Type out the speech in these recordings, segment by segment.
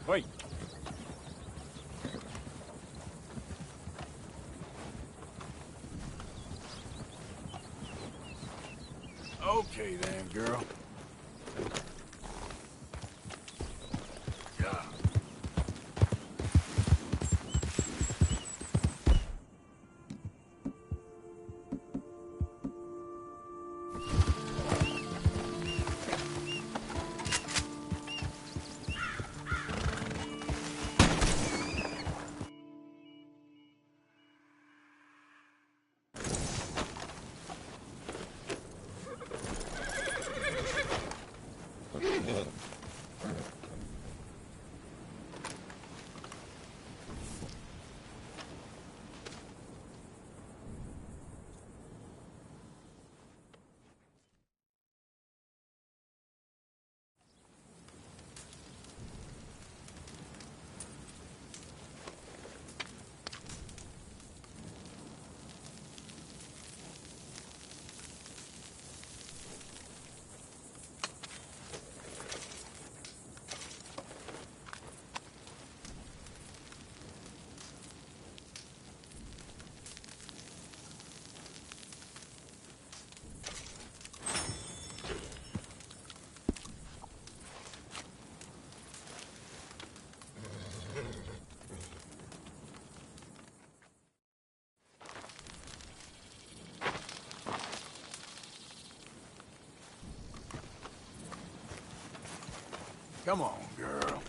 Wait. Okay then, girl. Yeah. Come on, girl.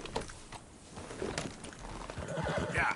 Yeah.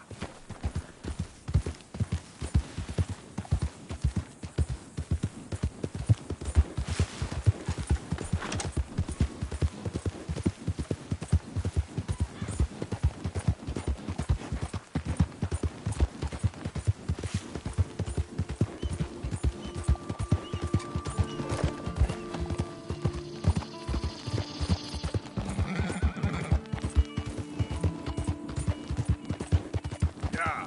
Yeah.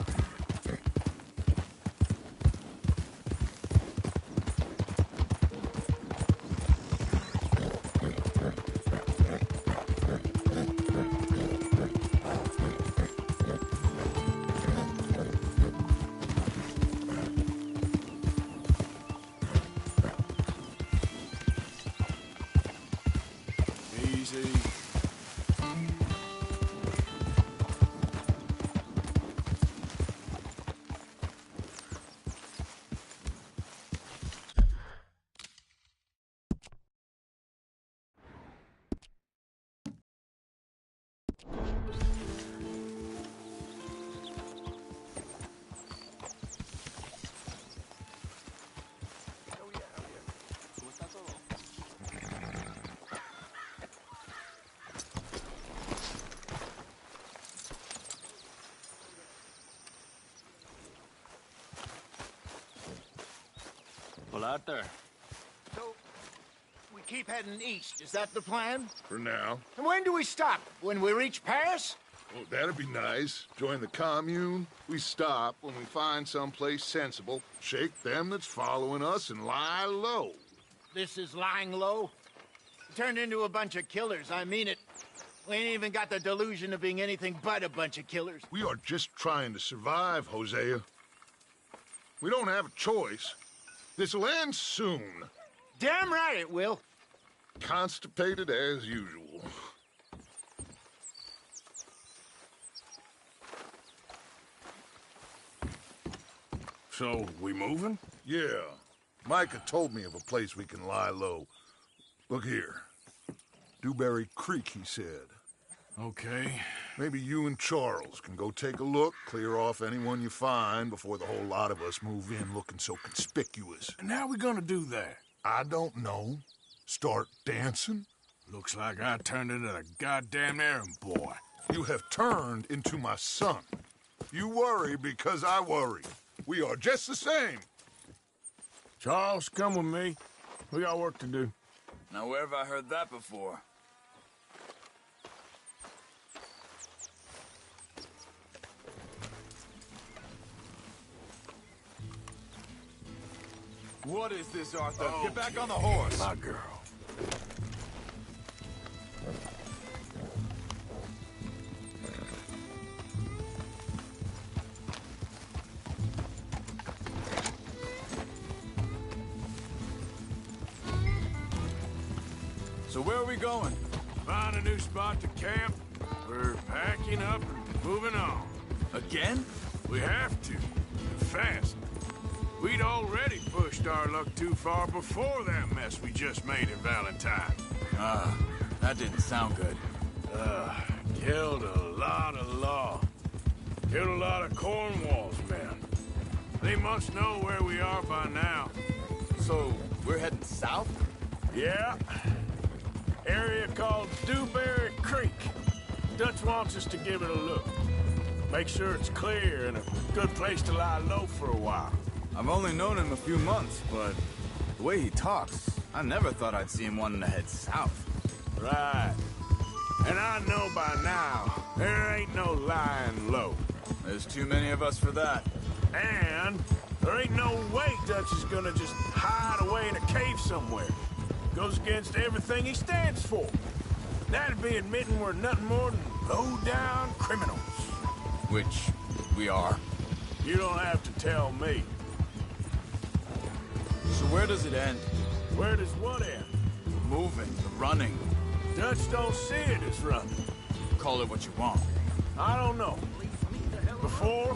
Easy. Well, out there. So, we keep heading east. Is that the plan? For now. And when do we stop? When we reach Paris? Oh, that'd be nice. Join the commune. We stop when we find someplace sensible, shake them that's following us, and lie low. This is lying low? We turned into a bunch of killers, I mean it. We ain't even got the delusion of being anything but a bunch of killers. We are just trying to survive, Hosea. We don't have a choice. This'll end soon. Damn right it will. Constipated as usual. So, we moving? Yeah. Micah told me of a place we can lie low. Look here. Dewberry Creek, he said. Okay. Maybe you and Charles can go take a look, clear off anyone you find before the whole lot of us move in looking so conspicuous. And how we gonna do that? I don't know. Start dancing? Looks like I turned into the goddamn errand boy. You have turned into my son. You worry because I worry. We are just the same. Charles, come with me. We got work to do. Now, where have I heard that before? What is this, Arthur? Oh, Get back on the horse. My girl. So where are we going? Find a new spot to camp. We're packing up and moving on. Again? We have to. And fast. We'd already pushed our luck too far before that mess we just made at Valentine. That didn't sound good. Killed a lot of law. Killed a lot of Cornwall's men. They must know where we are by now. So, we're heading south? Yeah. Area called Dewberry Creek. Dutch wants us to give it a look. Make sure it's clear and a good place to lie low for a while. I've only known him a few months, but the way he talks, I never thought I'd see him wanting to head south. Right. And I know by now, there ain't no lying low. There's too many of us for that. And there ain't no way Dutch is gonna just hide away in a cave somewhere. Goes against everything he stands for. That'd be admitting we're nothing more than low-down criminals. Which we are. You don't have to tell me. So where does it end? Where does what end? The moving, the running. Dutch don't see it as running. Call it what you want. I don't know. Before,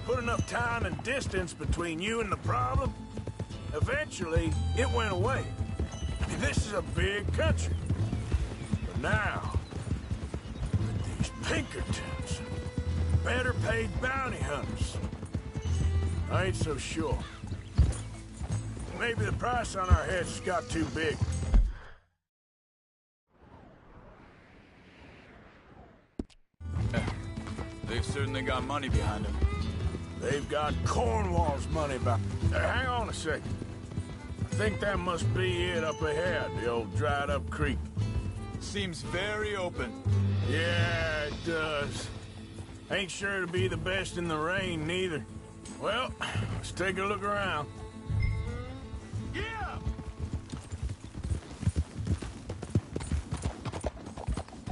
put enough time and distance between you and the problem, eventually it went away. I mean, this is a big country. But now, with these Pinkertons, better paid bounty hunters, I ain't so sure. Maybe the price on our heads got too big. They've certainly got money behind them. They've got Cornwall's money back. Hang on a second. I think that must be it up ahead, the old dried-up creek. Seems very open. Yeah, it does. Ain't sure to be the best in the rain, neither. Well, let's take a look around. Yeah!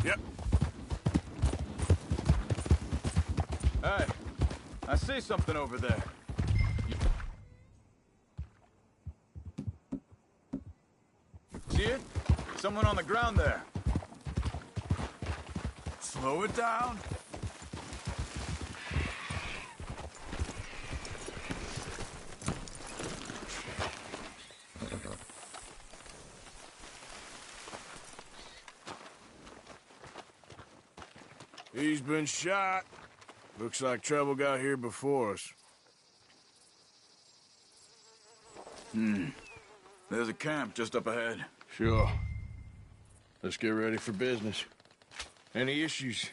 Yep. Hey, I see something over there. See it? Someone on the ground there. Slow it down. He's been shot. Looks like trouble got here before us. There's a camp just up ahead. Sure. Let's get ready for business. Any issues?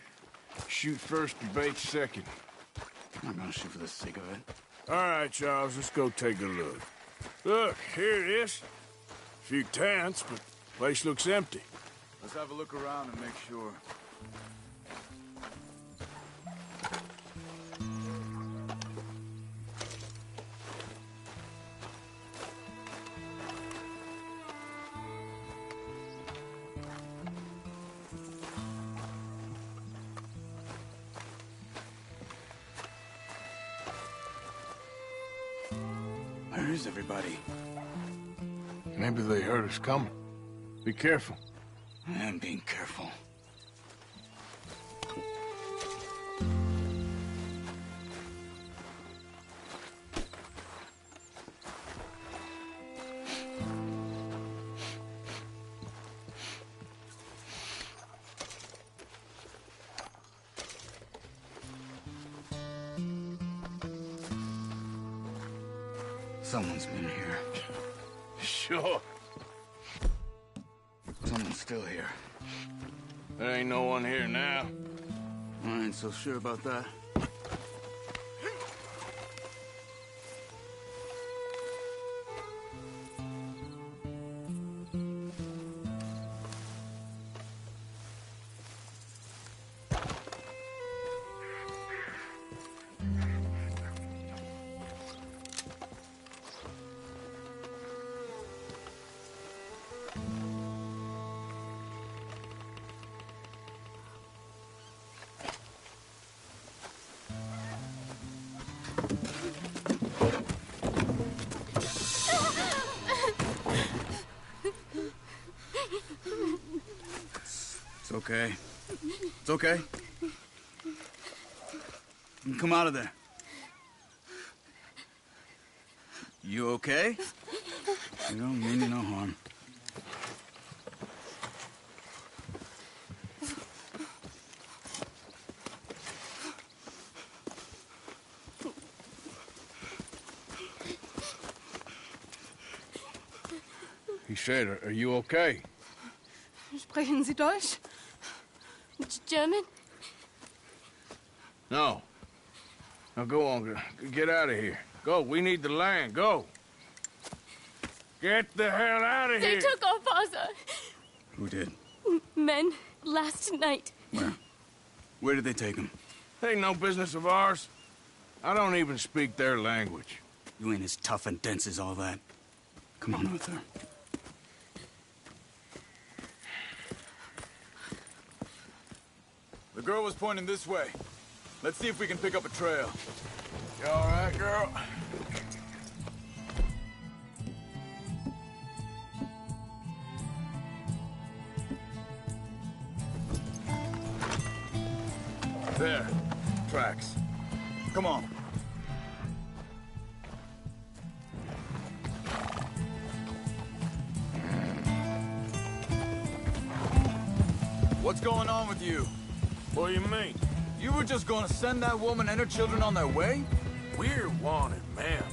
Shoot first, debate second. I'm not gonna shoot for the sake of it. All right, Charles, let's go take a look. Look, here it is. Few tents, but place looks empty. Let's have a look around and make sure. Where is everybody? Maybe they heard us coming. Be careful. I am being careful. Someone's been here. Sure. Someone's still here. There ain't no one here now. I ain't so sure about that. It's okay. It's okay. You can come out of there. You okay? You don't mean you no harm. He said, are you okay? Sprechen Sie Deutsch? German? No. Now go on, get out of here. Go, we need the land, go. Get the hell out of They here! took our father. Who did? Men, last night. Where? Where did they take him? Ain't no business of ours. I don't even speak their language. You ain't as tough and dense as all that. Come on, Arthur. The girl was pointing this way. Let's see if we can pick up a trail. You all right, girl? There. Tracks. Come on. What's going on with you? What do you mean? You were just gonna send that woman and her children on their way? We're wanted, man.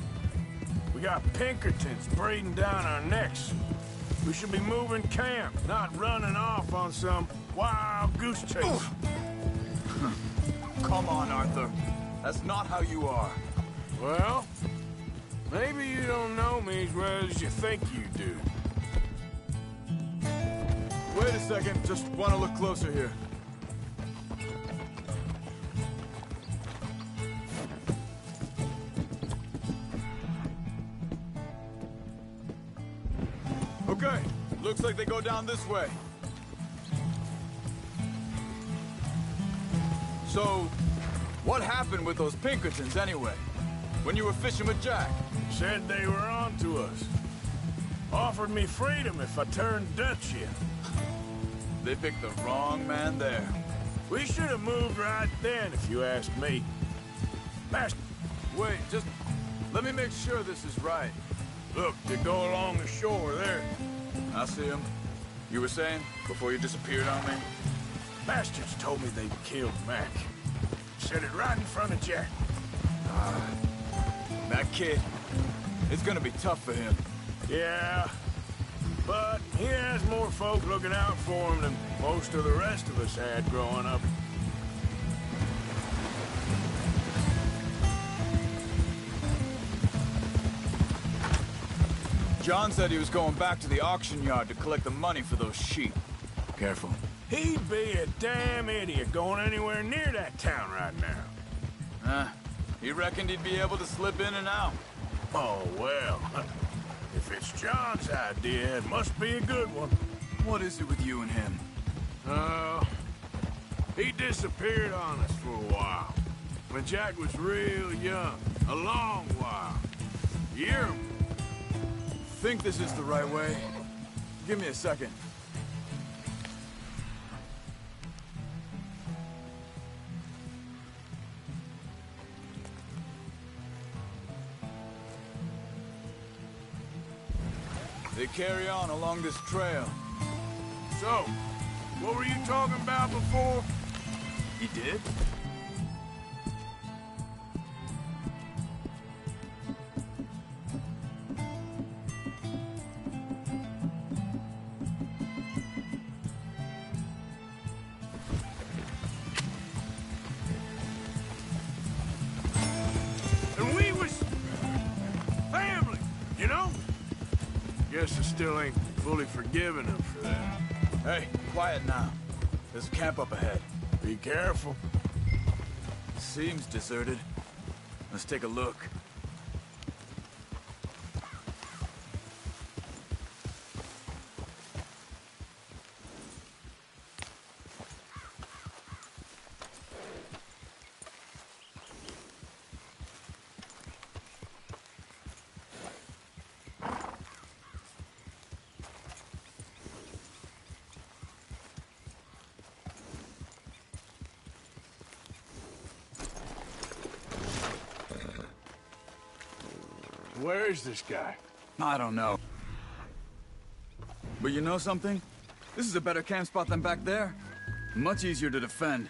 We got Pinkertons breathing down our necks. We should be moving camp, not running off on some wild goose chase. Come on, Arthur. That's not how you are. Well, maybe you don't know me as well as you think you do. Wait a second. Just want to look closer here. Okay. Looks like they go down this way. So, what happened with those Pinkertons anyway? When you were fishing with Jack? Said they were on to us. Offered me freedom if I turned Dutch in. They picked the wrong man there. We should have moved right then, if you ask me. Master, Wait, just let me make sure this is right. look, they go along the shore there. I see him. You were saying, before you disappeared on me? Bastards told me they killed Mac. Said it right in front of Jack. That kid, it's gonna be tough for him. Yeah, but he has more folk looking out for him than most of the rest of us had growing up. John said he was going back to the auction yard to collect the money for those sheep. Careful. He'd be a damn idiot going anywhere near that town right now. He reckoned he'd be able to slip in and out. Oh, well. If it's John's idea, it must be a good one. What is it with you and him? He disappeared on us for a while. When Jack was real young. A long while. Year. Think this is the right way? Give me a second. They carry on along this trail. So, what were you talking about before? He did? And we was family, you know? Guess I still ain't fully forgiven him for that. Hey, quiet now. There's a camp up ahead. Be careful. Seems deserted. Let's take a look. Where is this guy? I don't know. But you know something? This is a better camp spot than back there. Much easier to defend.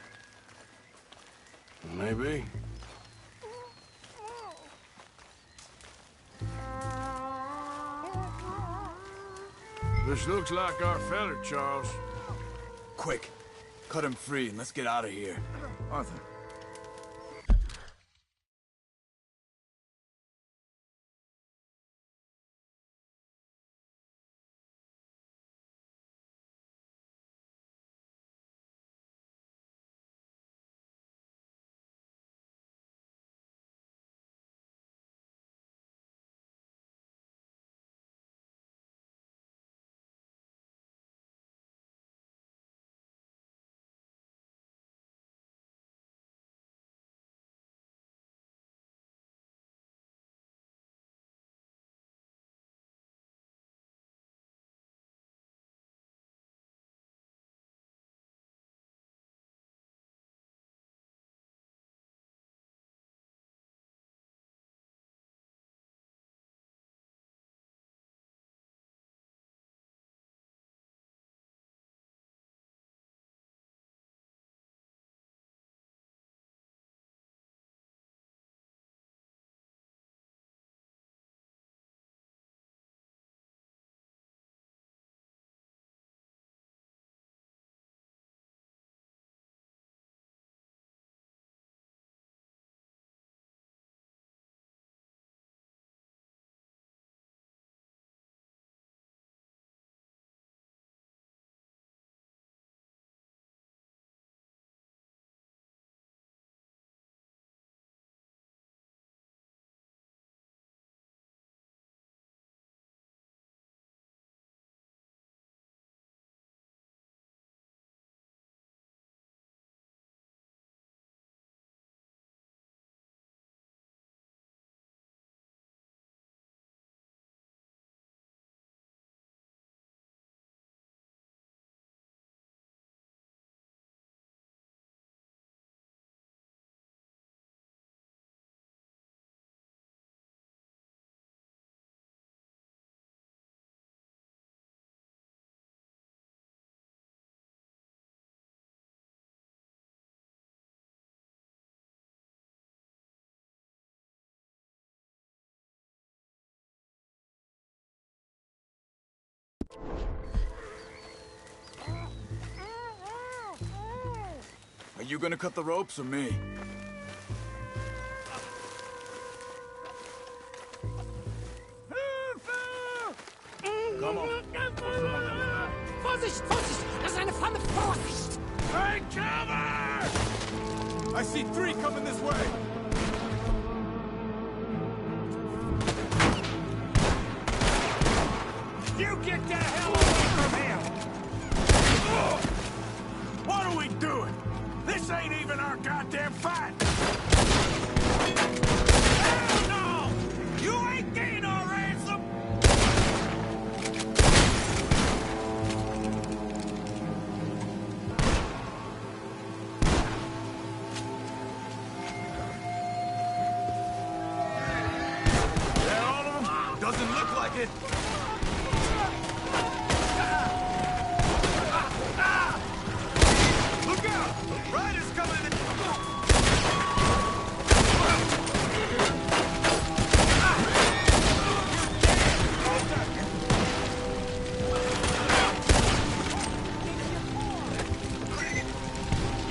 Maybe. This looks like our feller, Charles. Quick, cut him free and let's get out of here. Arthur. Are you gonna cut the ropes or me? Come on. Vorsicht, Vorsicht! Das ist eine Falle! Vorsicht! Take cover! I see 3 coming this way! You get the hell away from him! What are we doing? This ain't even our goddamn fight! Hell no! You ain't getting our ransom! That all of them? Doesn't look like it! Look out! Riders coming in!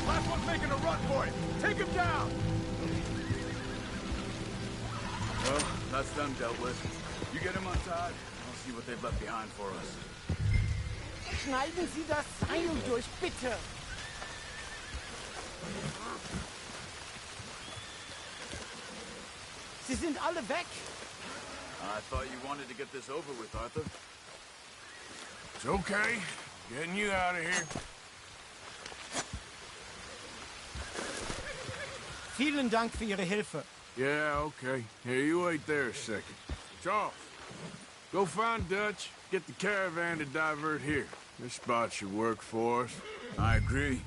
Last one's making a run for it! Take him down! Well, that's them dealt with. You get him untied, I'll see what they've left behind for us. Schneiden Sie das Seil durch, bitte! Sie sind alle weg! I thought you wanted to get this over with, Arthur. It's okay. Getting you out of here. Vielen Dank für Ihre Hilfe. Yeah, okay. Here, you wait there a second. Charles, go find Dutch, get the caravan to divert here. This spot should work for us. I agree.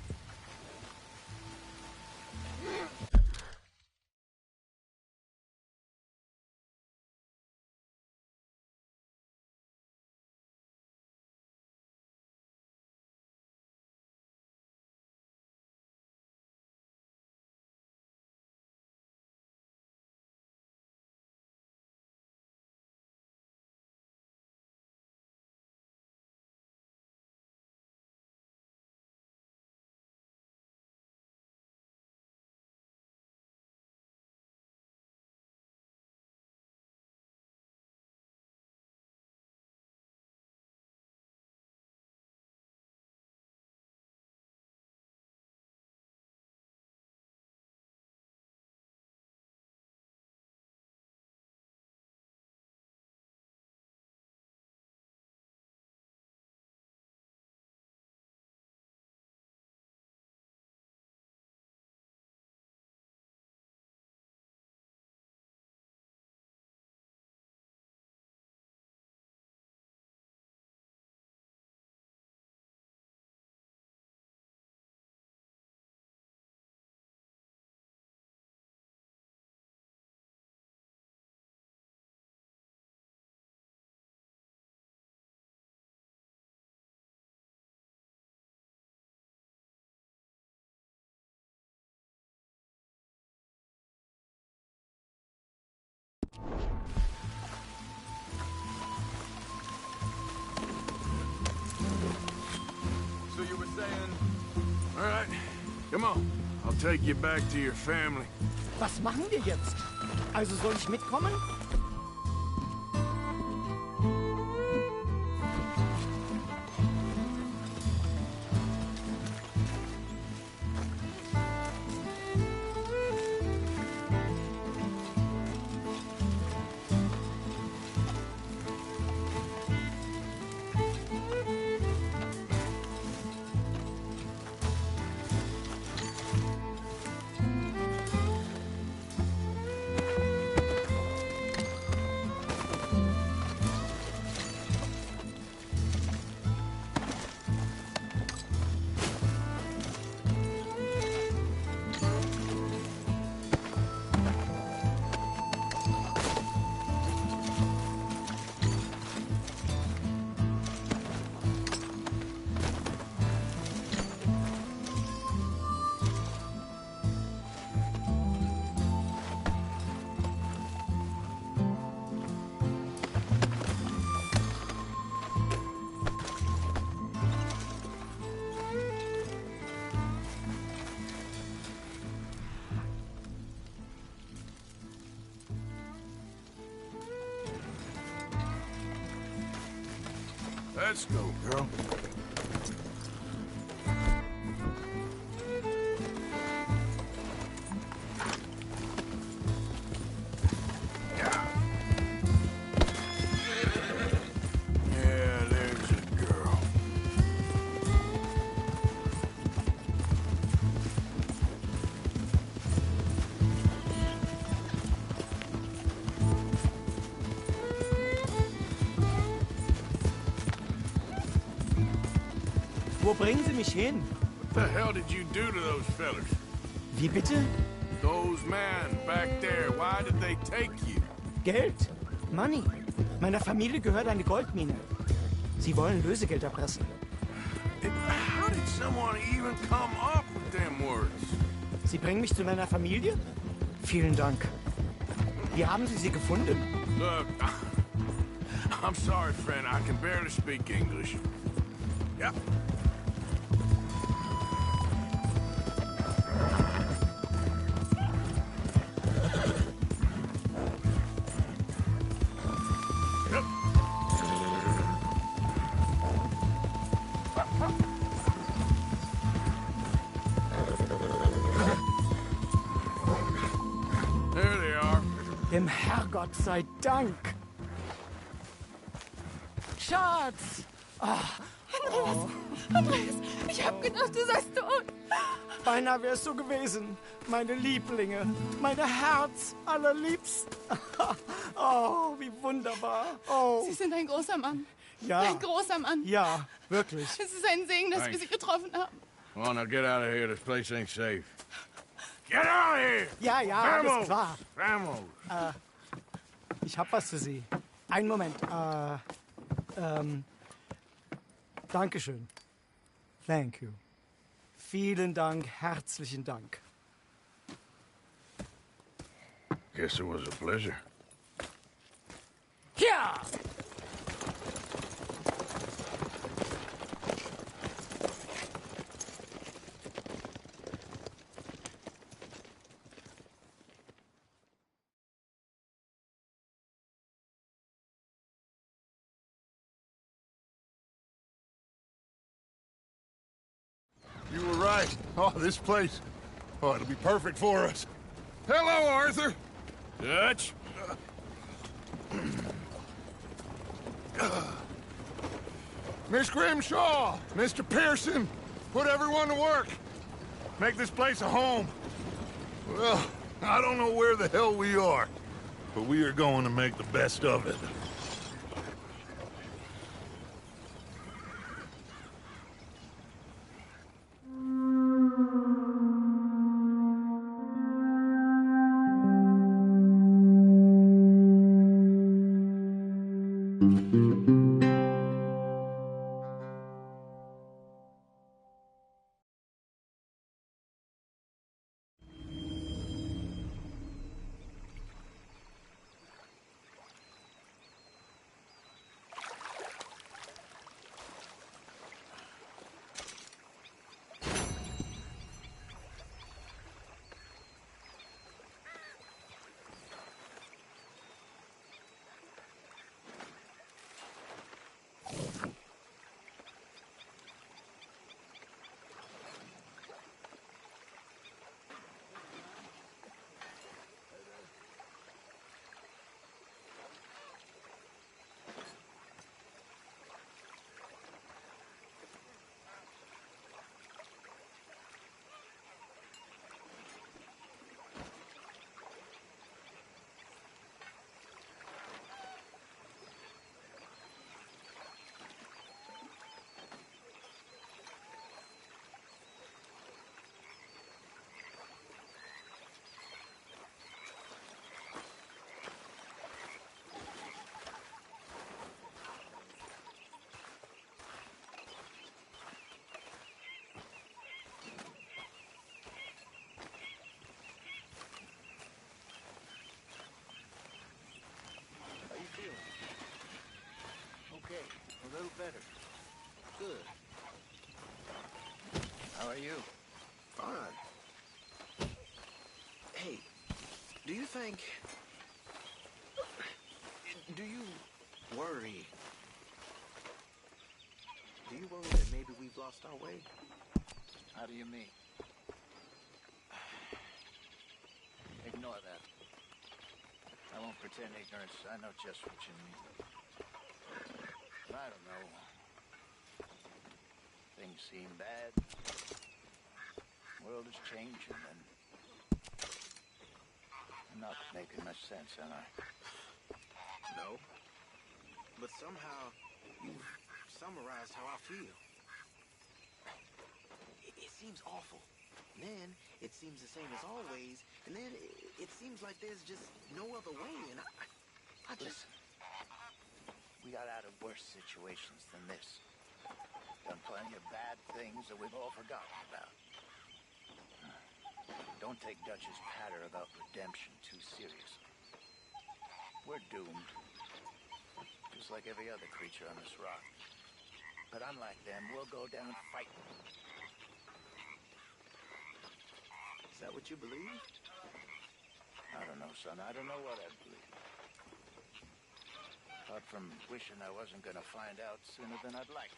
saying... All right, come on. I'll take you back to your family. Was machen wir jetzt? Also soll ich mitkommen? Let's go, girl. Yeah, there's a girl. Wo bringen Sie mich hin? What the hell did you do to those fellas? Wie bitte? Those men back there, why did they take you? Geld. Money. Meiner Familie gehört eine Goldmine. Sie wollen Lösegeld erpressen. How did someone even come up with them words? Sie bringen mich zu meiner Familie? Vielen Dank. Wie haben Sie sie gefunden? Look, I'm sorry, friend. I can barely speak English. Yep. Yep. There they are. Dem Herrgott sei Dank. Schatz! Andreas, ich hab gedacht, du seist tot. Beinahe wärst du gewesen. Meine Lieblinge. Meine Herz allerliebsten. Oh, wie wunderbar. Oh, Sie sind ein großer Mann. ja. Ein großer Mann. Ja, wirklich. Es ist ein Segen, dass wir Thanks. Sie getroffen haben. Come on, now get out of here. This place ain't safe. Get out of here! Ja, ja, alles klar. Vamos! Ich hab was für Sie. Einen Moment. Dankeschön. Thank you. Vielen Dank, herzlichen Dank. Guess it was a pleasure. Ja! You were right. Oh, this place. Oh, it'll be perfect for us. Hello, Arthur. Dutch? Miss Grimshaw, Mr. Pearson, put everyone to work. Make this place a home. Well, I don't know where the hell we are, but we are going to make the best of it. good. How are you? Fine. Hey, do you think... Do you worry? Do you worry that maybe we've lost our way? How do you mean? Ignore that. I won't pretend ignorance. I know just what you mean. I don't know. Things seem bad. World is changing, and I'm not making much sense, am I? No. But somehow, you've summarized how I feel. It seems awful. Then, it seems the same as always. And then, it seems like there's just no other way. And I just... Listen. We got out of worse situations than this. Done plenty of bad things that we've all forgotten about. Don't take Dutch's patter about redemption too seriously. We're doomed. Just like every other creature on this rock. But unlike them, we'll go down fighting. Is that what you believe? I don't know, son. I don't know what I believe. Apart from wishing I wasn't gonna find out sooner than I'd like.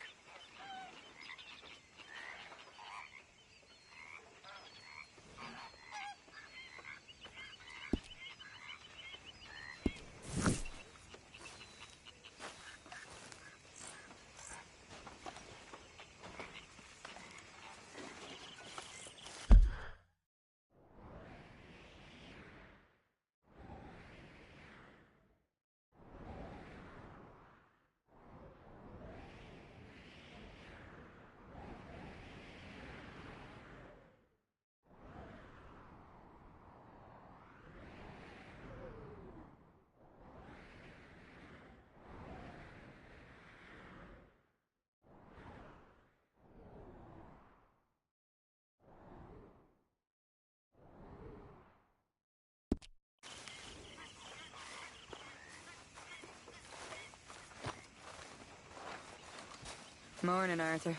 Morning, Arthur.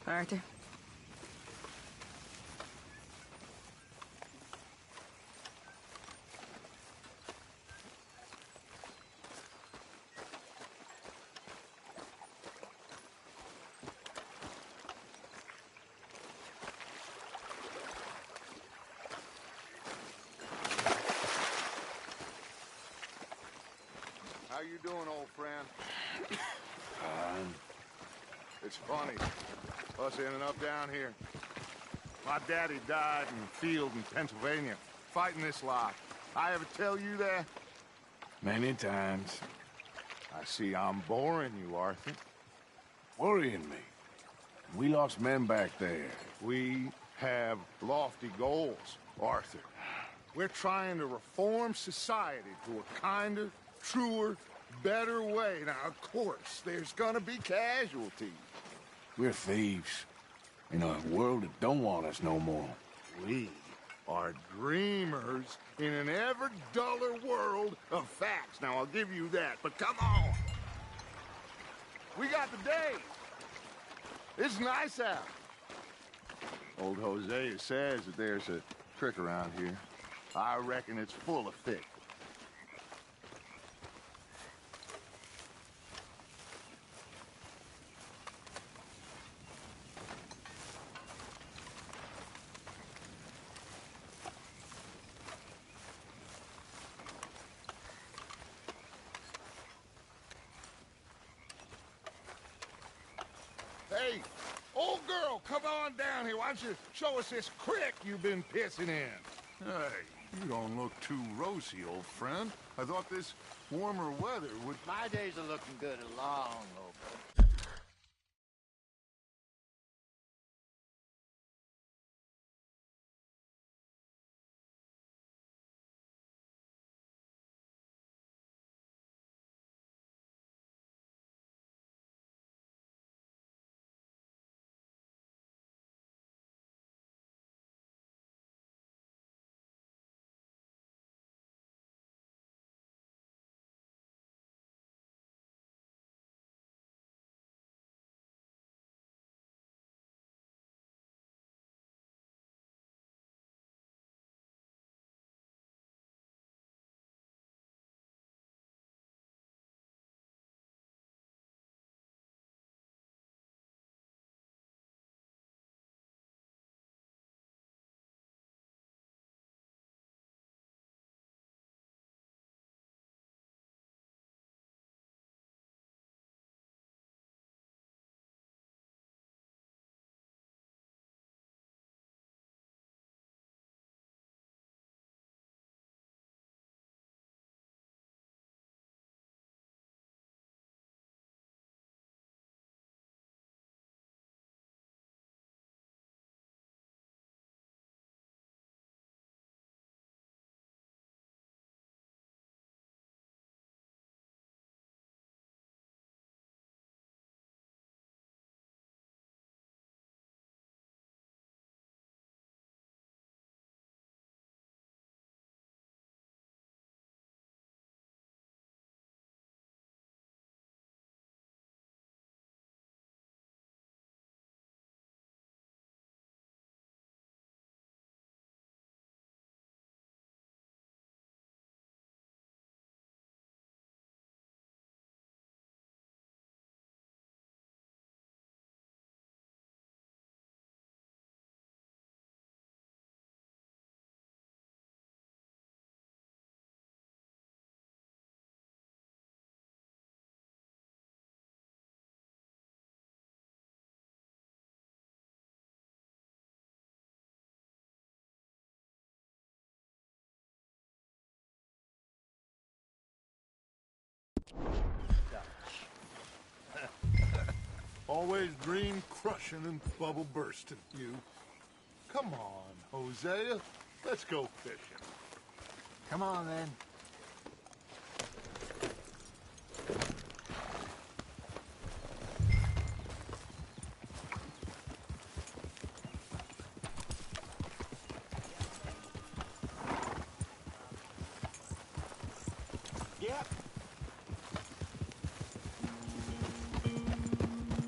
Arthur. How you doing, old friend? It's funny, us ending up down here. My daddy died in the field in Pennsylvania, fighting this lot. I ever tell you that? Many times. I see I'm boring you, Arthur. Worrying me. We lost men back there. We have lofty goals, Arthur. We're trying to reform society to a kinder, truer, better way. Now, of course, there's gonna be casualties. We're thieves. In a world that don't want us no more. We are dreamers in an ever duller world of facts. Now, I'll give you that, but come on. We got the day. It's nice out. Old Hosea says that there's a trick around here. I reckon it's full of fish. Hey, old girl, come on down here. Why don't you show us this creek you've been pissing in? Hey, you don't look too rosy, old friend. I thought this warmer weather would... My days are looking good and long over. Always dream crushing and bubble bursting, you. Come on, Hosea. Let's go fishing. Come on, then.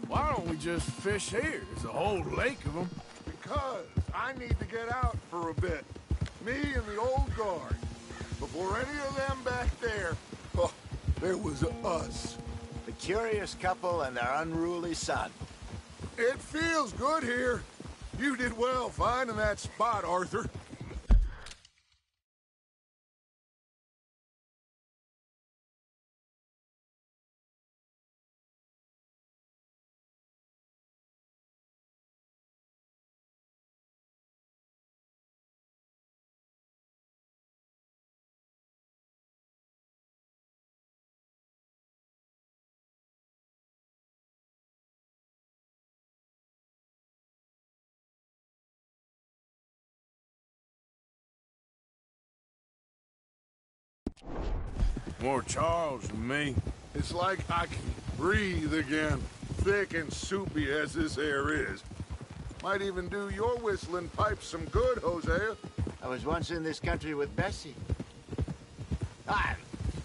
Why don't don't we just fish here? There's a whole lake of them. Because I need to get out for a bit. Me and the old guard. Before any of them back there, oh, there was us. The curious couple and their unruly son. It feels good here. You did well finding that spot, Arthur. More Charles than me. It's like I can breathe again, thick and soupy as this air is. Might even do your whistling pipes some good, Hosea. I was once in this country with Bessie.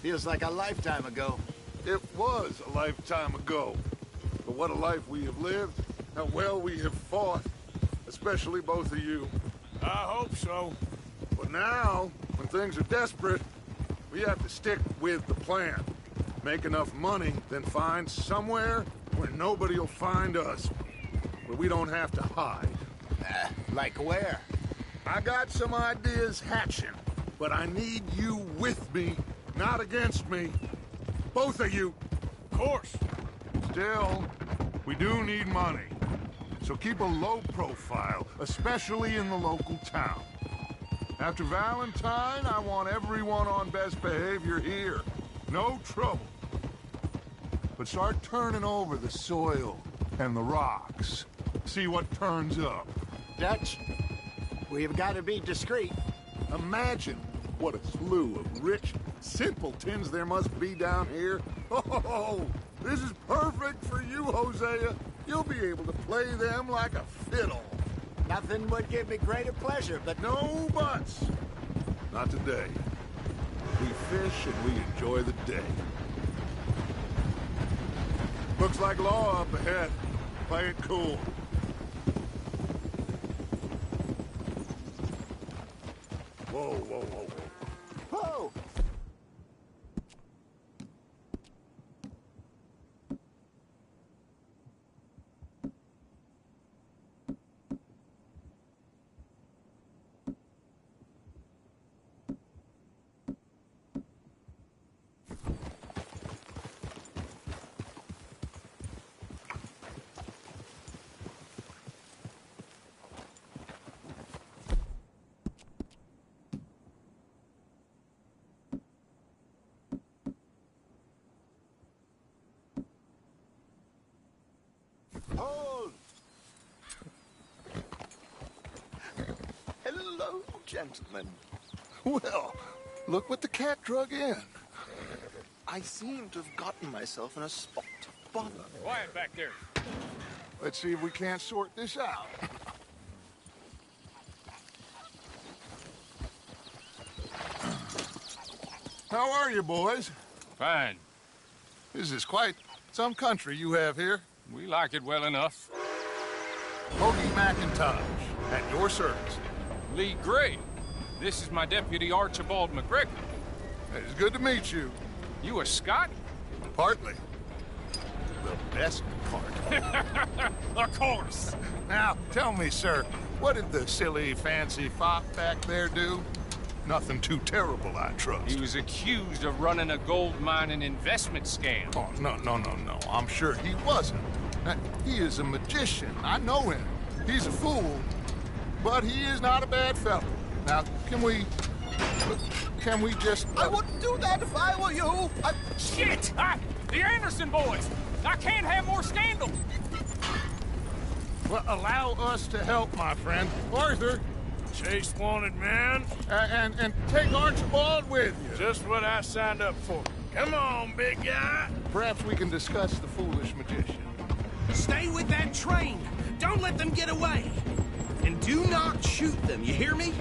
Feels like a lifetime ago. It was a lifetime ago. But what a life we have lived, how well we have fought, especially both of you. I hope so. But now, when things are desperate, we have to stick with the plan. Make enough money, then find somewhere where nobody will find us. Where we don't have to hide. Like where? I got some ideas hatching, but I need you with me, not against me. Both of you. Of course. Still, we do need money. So keep a low profile, especially in the local town. After Valentine, I want everyone on best behavior here. No trouble. But start turning over the soil and the rocks. See what turns up. Dutch, we've got to be discreet. Imagine what a slew of rich simpletons there must be down here. Oh, this is perfect for you, Hosea. You'll be able to play them like a fiddle. Nothing would give me greater pleasure, but No buts. Not today. We fish and we enjoy the day. Looks like law up ahead. Play it cool. Whoa, whoa, whoa, whoa. whoa! Hold! Hello, gentlemen. Well, look what the cat drug in. I seem to have gotten myself in a spot of bother. Quiet back there. Let's see if we can't sort this out. How are you, boys? Fine. This is quite some country you have here. We like it well enough. Hoagie McIntosh, at your service. Lee Gray. This is my deputy Archibald McGregor. It's good to meet you. You a Scot? Partly. The best part. Of course. Now, tell me, sir, what did the silly, fancy fop back there do? Nothing too terrible, I trust. He was accused of running a gold mining investment scam. Oh, no. I'm sure he wasn't. He is a magician. I know him. He's a fool, but he is not a bad fellow. Now, can we just... I wouldn't do that if I were you. Shit! The Anderson boys! I can't have more scandal! Well, allow us to help, my friend. Arthur, Chase wanted man. and take Archibald with you. Just what I signed up for. Come on, big guy. Perhaps we can discuss the foolish magician. Stay with that train. Don't let them get away. And do not shoot them, you hear me?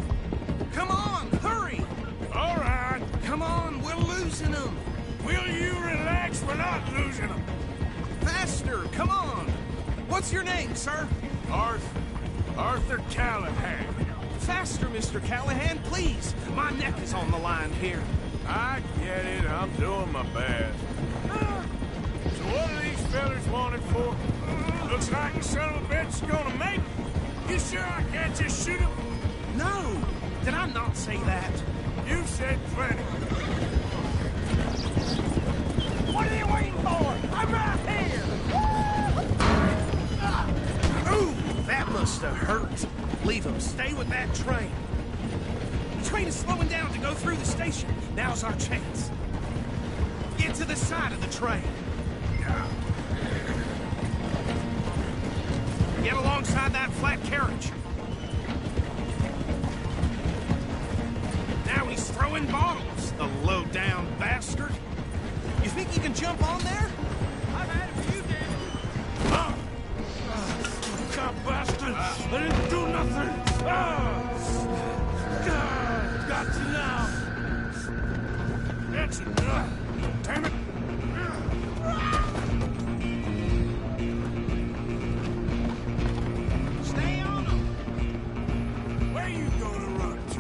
Come on, hurry. All right. Come on, we're losing them. Will you relax? We're not losing them. Faster, come on. We're What's your name, sir? Arthur Callahan. Faster, Mr. Callahan, please. My neck is on the line here. I get it. I'm doing my best. So what are these fellas wanted for? Looks like the son of a bitch is gonna make it. You sure I can't just shoot him? No! Did I not say that? You said plenty. What are you waiting for? I'm right here! Ooh, that must have hurt. Leave him. Stay with that train. The train is slowing down to go through the station. Now's our chance. Get to the side of the train. Get alongside that flat carriage. Now he's throwing bottles, the low-down bastard. You think you can jump on there? I've had a few days. God, bastard! I didn't do nothing! Got you now! That's enough! Damn it! Stay on him. Where you gonna run to?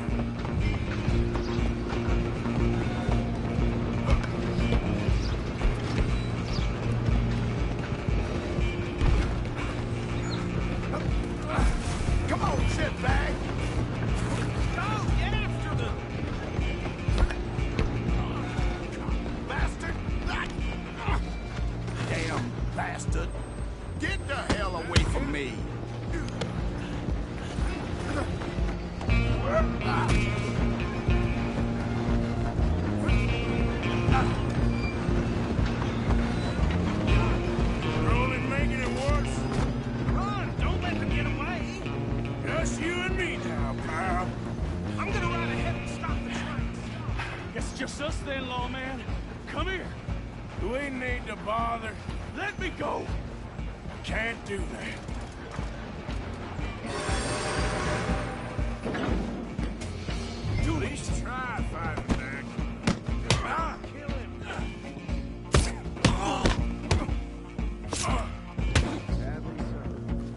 Come on, shitbag! Go, get after them. Bastard! Damn bastard. Get the hell away from me. You're only making it worse. Run, don't let them get away. Just you and me now, pal. I'm gonna ride ahead and stop the train. Guess it's just us then, lawman. Come here. We need to bother. Let me go. Can't do that. At least try fighting back. Kill him.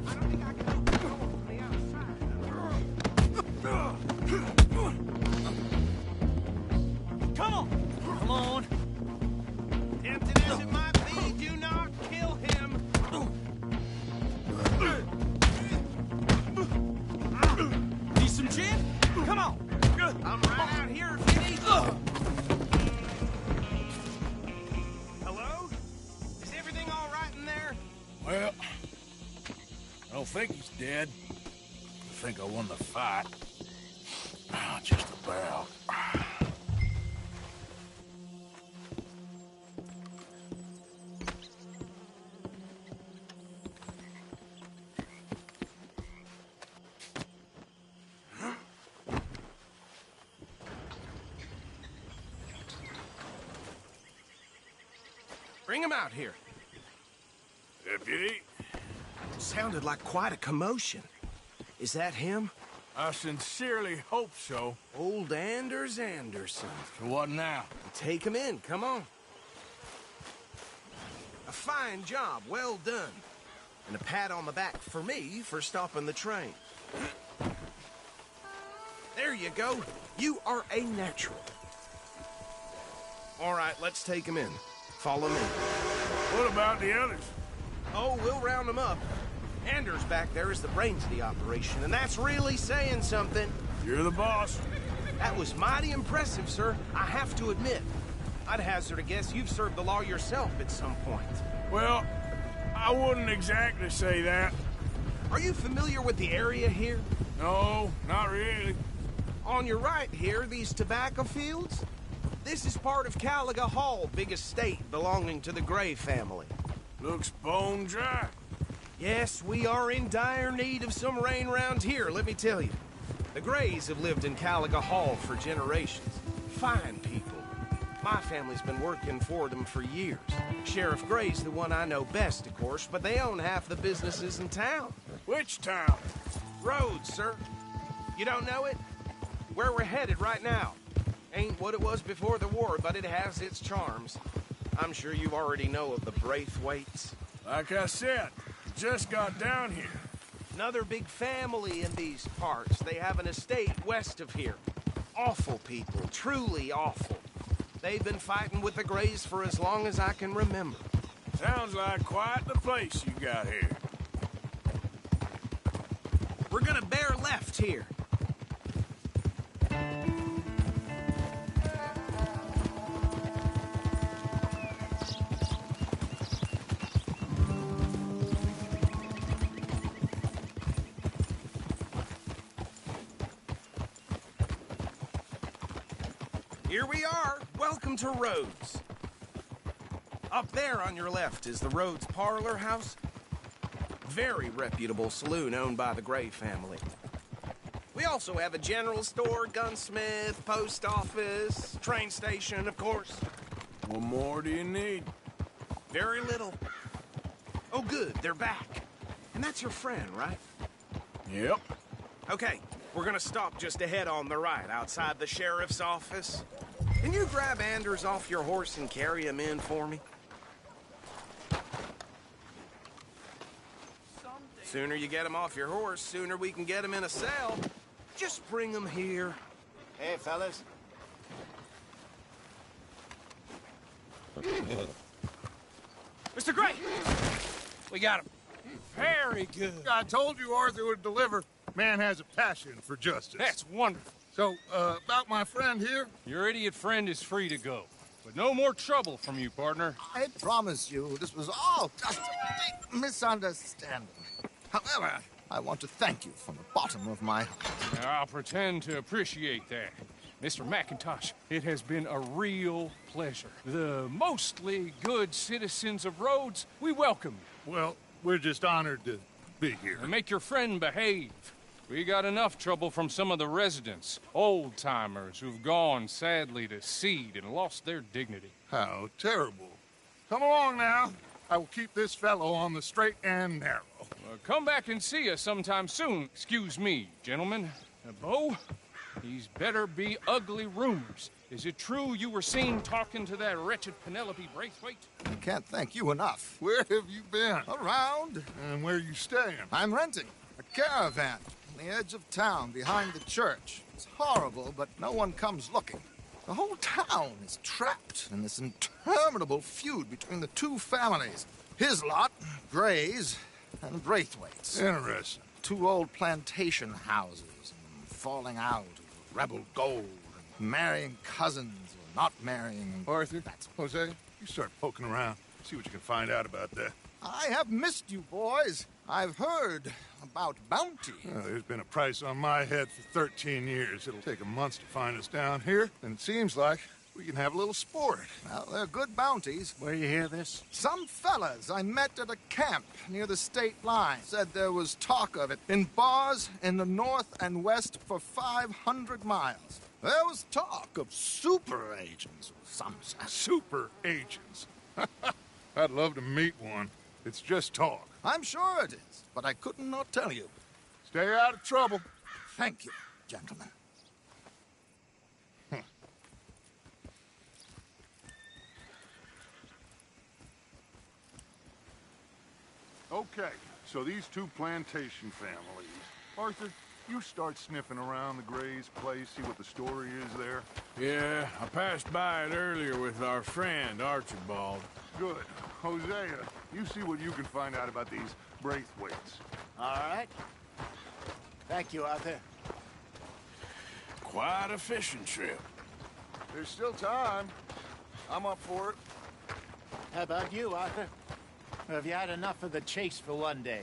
I don't think I can open the door from the outside. Come on. Come on. Tempting as it might be, do not kill him. Need some gin? Come on. I'm right out here if you need me. Hello? Is everything all right in there? Well, I don't think he's dead. I think I won the fight. Just about. Bring him out here. Deputy, Sounded like quite a commotion. Is that him? I sincerely hope so. Old Anders Anderson. So what now? Take him in, come on. A fine job, well done. And a pat on the back for me for stopping the train. There you go. You are a natural. All right, let's take him in. Follow me. What about the others? Oh, we'll round them up. Anders back there is the brains of the operation, and that's really saying something. You're the boss. That was mighty impressive, sir. I have to admit. I'd hazard a guess you've served the law yourself at some point. Well, I wouldn't exactly say that. Are you familiar with the area here? No, not really. On your right here, these tobacco fields? This is part of Caliga Hall, big estate belonging to the Gray family. Looks bone dry. Yes, we are in dire need of some rain round here, let me tell you. The Grays have lived in Caliga Hall for generations. Fine people. My family's been working for them for years. Sheriff Gray's the one I know best, of course, but they own half the businesses in town. Which town? Rhodes, sir. You don't know it? Where we're headed right now. Ain't what it was before the war, but it has its charms. I'm sure you already know of the Braithwaites. Like I said, just got down here. Another big family in these parts. They have an estate west of here. Awful people, truly awful. They've been fighting with the Greys for as long as I can remember. Sounds like quite the place you got here. We're gonna bear left here. Here we are. Welcome to Rhodes. Up there on your left is the Rhodes Parlor House. Very reputable saloon owned by the Gray family. We also have a general store, gunsmith, post office, train station, of course. What more do you need? Very little. Oh, good, they're back. And that's your friend, right? Yep. Okay, we're gonna stop just ahead on the right, outside the sheriff's office. Can you grab Anders off your horse and carry him in for me? Sooner you get him off your horse, sooner we can get him in a cell. Just bring him here. Hey, fellas. Mr. Gray! We got him. Very good. I told you Arthur would deliver. Man has a passion for justice. That's wonderful. So, about my friend here? Your idiot friend is free to go. But no more trouble from you, partner. I promise you, this was all just a big misunderstanding. However, I want to thank you from the bottom of my heart. Now, I'll pretend to appreciate that. Mr. McIntosh, it has been a real pleasure. The mostly good citizens of Rhodes, we welcome you. Well, we're just honored to be here. And make your friend behave. We got enough trouble from some of the residents, old-timers who've gone, sadly, to seed and lost their dignity. How terrible. Come along now. I will keep this fellow on the straight and narrow. Come back and see us sometime soon. Excuse me, gentlemen. Bo, these better be ugly rumors. Is it true you were seen talking to that wretched Penelope Braithwaite? I can't thank you enough. Where have you been? Around. And where are you staying? I'm renting a caravan on the edge of town behind the church. It's horrible, but no one comes looking. The whole town is trapped in this interminable feud between the two families. His lot, Gray's, and Braithwaite's. Interesting. Two old plantation houses, and falling out, rebel gold, and marrying cousins, or not marrying. Arthur, Jose, you start poking around. See what you can find out about that. I have missed you, boys. I've heard about bounty. Well, there's been a price on my head for 13 years. It'll take a month to find us down here, and it seems like we can have a little sport. Well, they're good bounties. Where you hear this? Some fellas I met at a camp near the state line said there was talk of it in bars in the north and west for 500 miles. There was talk of super agents or some such. Super agents? I'd love to meet one. It's just talk. I'm sure it is, but I couldn't not tell you. Stay out of trouble. Thank you, gentlemen. Okay, so these two plantation families. Arthur, you start sniffing around the Gray's place, see what the story is there. Yeah, I passed by it earlier with our friend, Archibald. Good. Hosea, you see what you can find out about these Braithwaites. All right. Thank you, Arthur. Quite a fishing trip. There's still time. I'm up for it. How about you, Arthur? Or have you had enough of the chase for one day?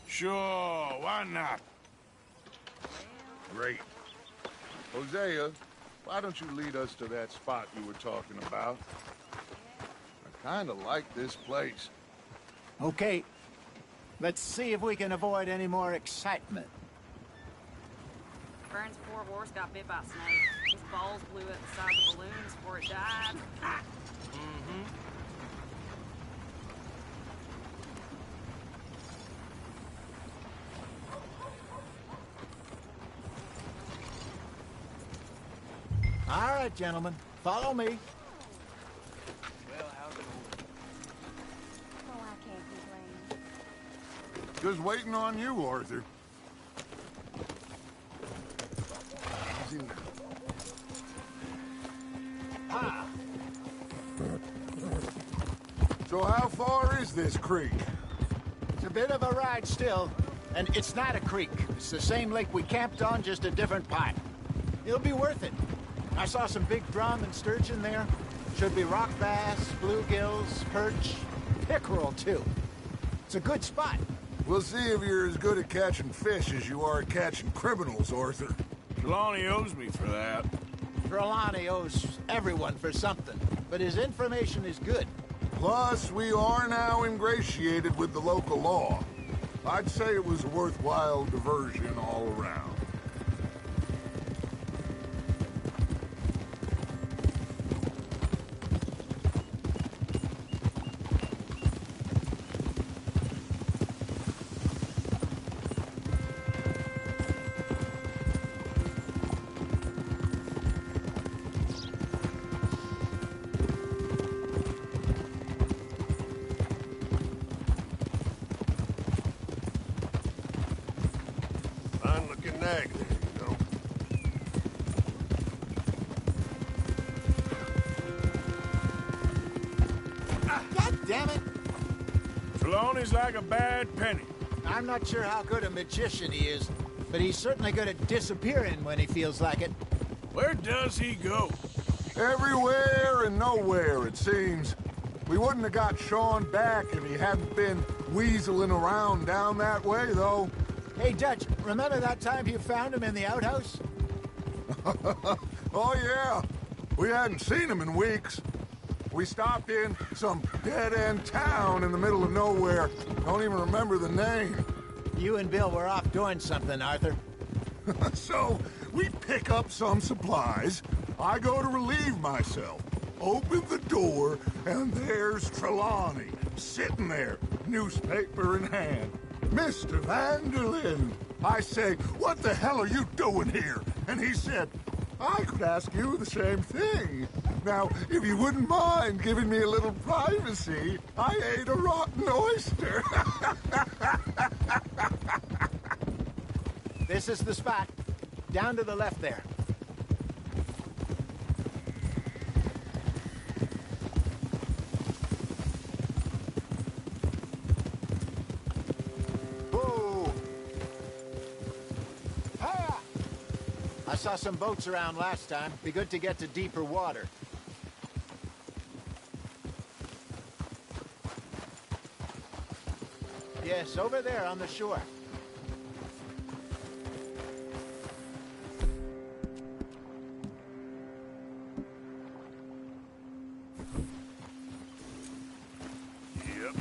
Sure, why not? Great. Hosea, why don't you lead us to that spot you were talking about? I kind of like this place. Okay. Let's see if we can avoid any more excitement. Burns' poor horse got bit by a snake. His balls blew up the size of balloons before it died. All right, gentlemen. Follow me. Well, how Just waiting on you, Arthur. Ah. So how far is this creek? It's a bit of a ride still. And it's not a creek. It's the same lake we camped on, just a different part. It'll be worth it. I saw some big drum and sturgeon there. Should be rock bass, bluegills, perch, pickerel, too. It's a good spot. We'll see if you're as good at catching fish as you are at catching criminals, Arthur. Trelawney owes me for that. Trelawney owes everyone for something, but his information is good. Plus, we are now ingratiated with the local law. I'd say it was a worthwhile diversion all around. Nag there, you know. God damn it! Trelawney's like a bad penny. I'm not sure how good a magician he is, but he's certainly good at disappearing when he feels like it. Where does he go? Everywhere and nowhere, it seems. We wouldn't have got Sean back if he hadn't been weaseling around down that way, though. Hey, Dutch, remember that time you found him in the outhouse? Oh, yeah. We hadn't seen him in weeks. We stopped in some dead-end town in the middle of nowhere. Don't even remember the name. You and Bill were off doing something, Arthur. So, we pick up some supplies. I go to relieve myself. Open the door, and there's Trelawney, sitting there, newspaper in hand. Mr. Vanderlyn. I say, what the hell are you doing here? And he said, I could ask you the same thing. Now, if you wouldn't mind giving me a little privacy, I ate a rotten oyster. This is the spot. Down to the left there. I saw some boats around last time. Be good to get to deeper water. Yes, over there on the shore. Yep.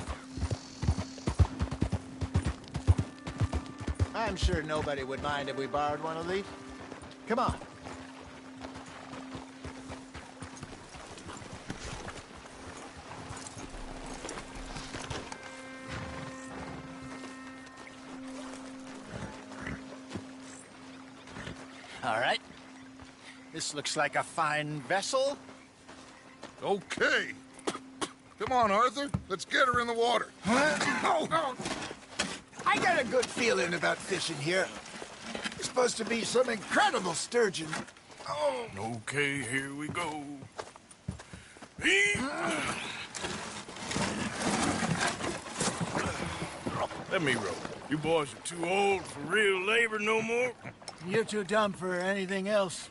I'm sure nobody would mind if we borrowed one of these. Come on. All right. This looks like a fine vessel. Okay. Come on, Arthur. Let's get her in the water. Oh. I got a good feeling about fishing here. It's supposed to be some incredible sturgeon. Oh. Okay, here we go. Let me row. You boys are too old for real labor no more. You're too dumb for anything else.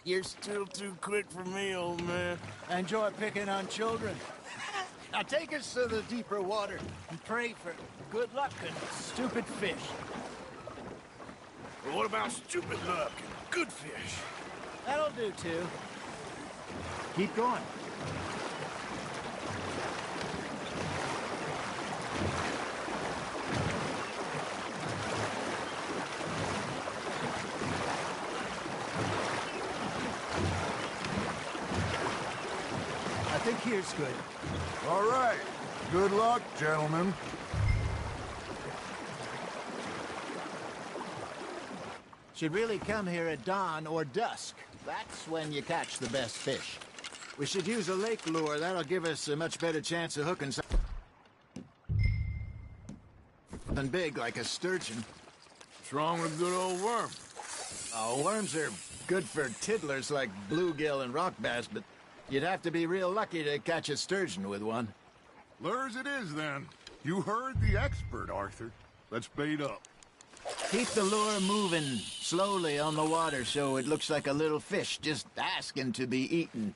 You're still too quick for me, old man. I enjoy picking on children. Now take us to the deeper water and pray for good luck and stupid fish. But what about stupid luck and good fish? That'll do, too. Keep going. I think here's good. All right. Good luck, gentlemen. Should really come here at dawn or dusk. That's when you catch the best fish. We should use a lake lure. That'll give us a much better chance of hooking some. something big like a sturgeon. What's wrong with a good old worm? Oh, worms are good for tiddlers like bluegill and rock bass, but you'd have to be real lucky to catch a sturgeon with one. Lures it is, then. You heard the expert, Arthur. Let's bait up. Keep the lure moving slowly on the water so it looks like a little fish just asking to be eaten.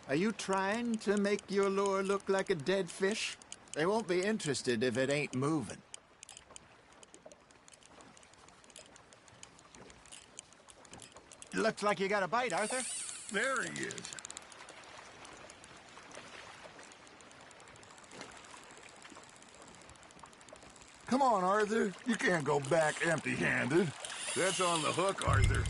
Are you trying to make your lure look like a dead fish? They won't be interested if it ain't moving. Looks like you got a bite, Arthur. There he is. Come on, Arthur. You can't go back empty-handed. That's on the hook, Arthur.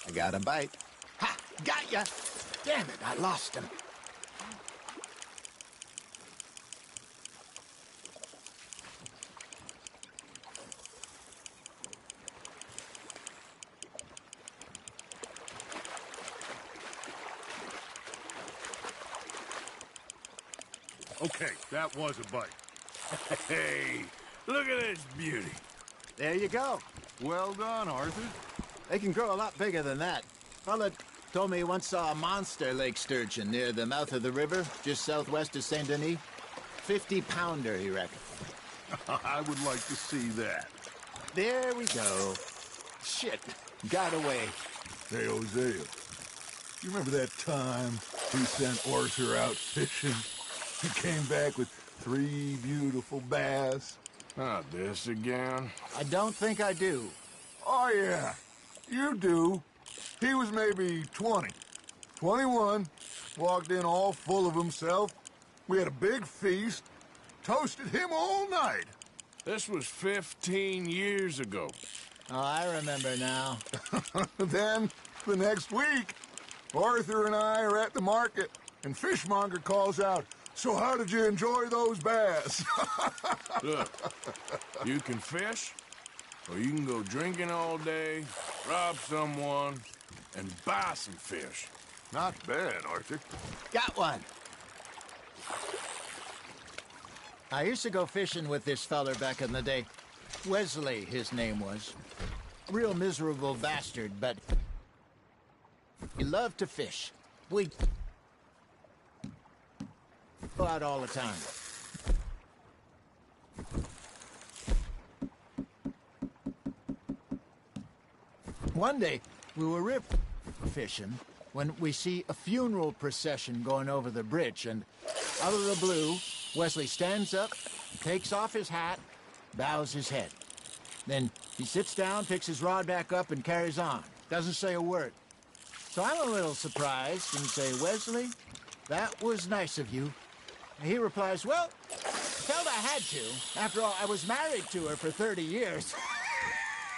I got a bite. Ha! Got ya! Damn it, I lost him. Okay, that was a bite. Hey, look at this beauty. There you go. Well done, Arthur. They can grow a lot bigger than that. Fella told me he once saw a monster lake sturgeon near the mouth of the river, just southwest of Saint Denis. 50-pounder, he reckoned. I would like to see that. There we go. Shit, got away. Hey, Hosea, you remember that time we sent Arthur out fishing? He came back with 3 beautiful bass. Not this again. I don't think I do. Oh, yeah. You do. He was maybe 20. 21. Walked in all full of himself. We had a big feast. Toasted him all night. This was 15 years ago. Oh, I remember now. Then, the next week, Arthur and I are at the market, and Fishmonger calls out, "So how did you enjoy those bass?" Look, you can fish, or you can go drinking all day, rob someone, and buy some fish. Not bad, Arthur. Got one. I used to go fishing with this feller back in the day. Wesley, his name was. Real miserable bastard, but he loved to fish. We'd go out all the time. One day, we were river fishing when we see a funeral procession going over the bridge, and out of the blue, Wesley stands up, takes off his hat, bows his head. Then he sits down, picks his rod back up, and carries on. Doesn't say a word. So I'm a little surprised and say, "Wesley, that was nice of you." And he replies, "Well, felt I had to. After all, I was married to her for 30 years.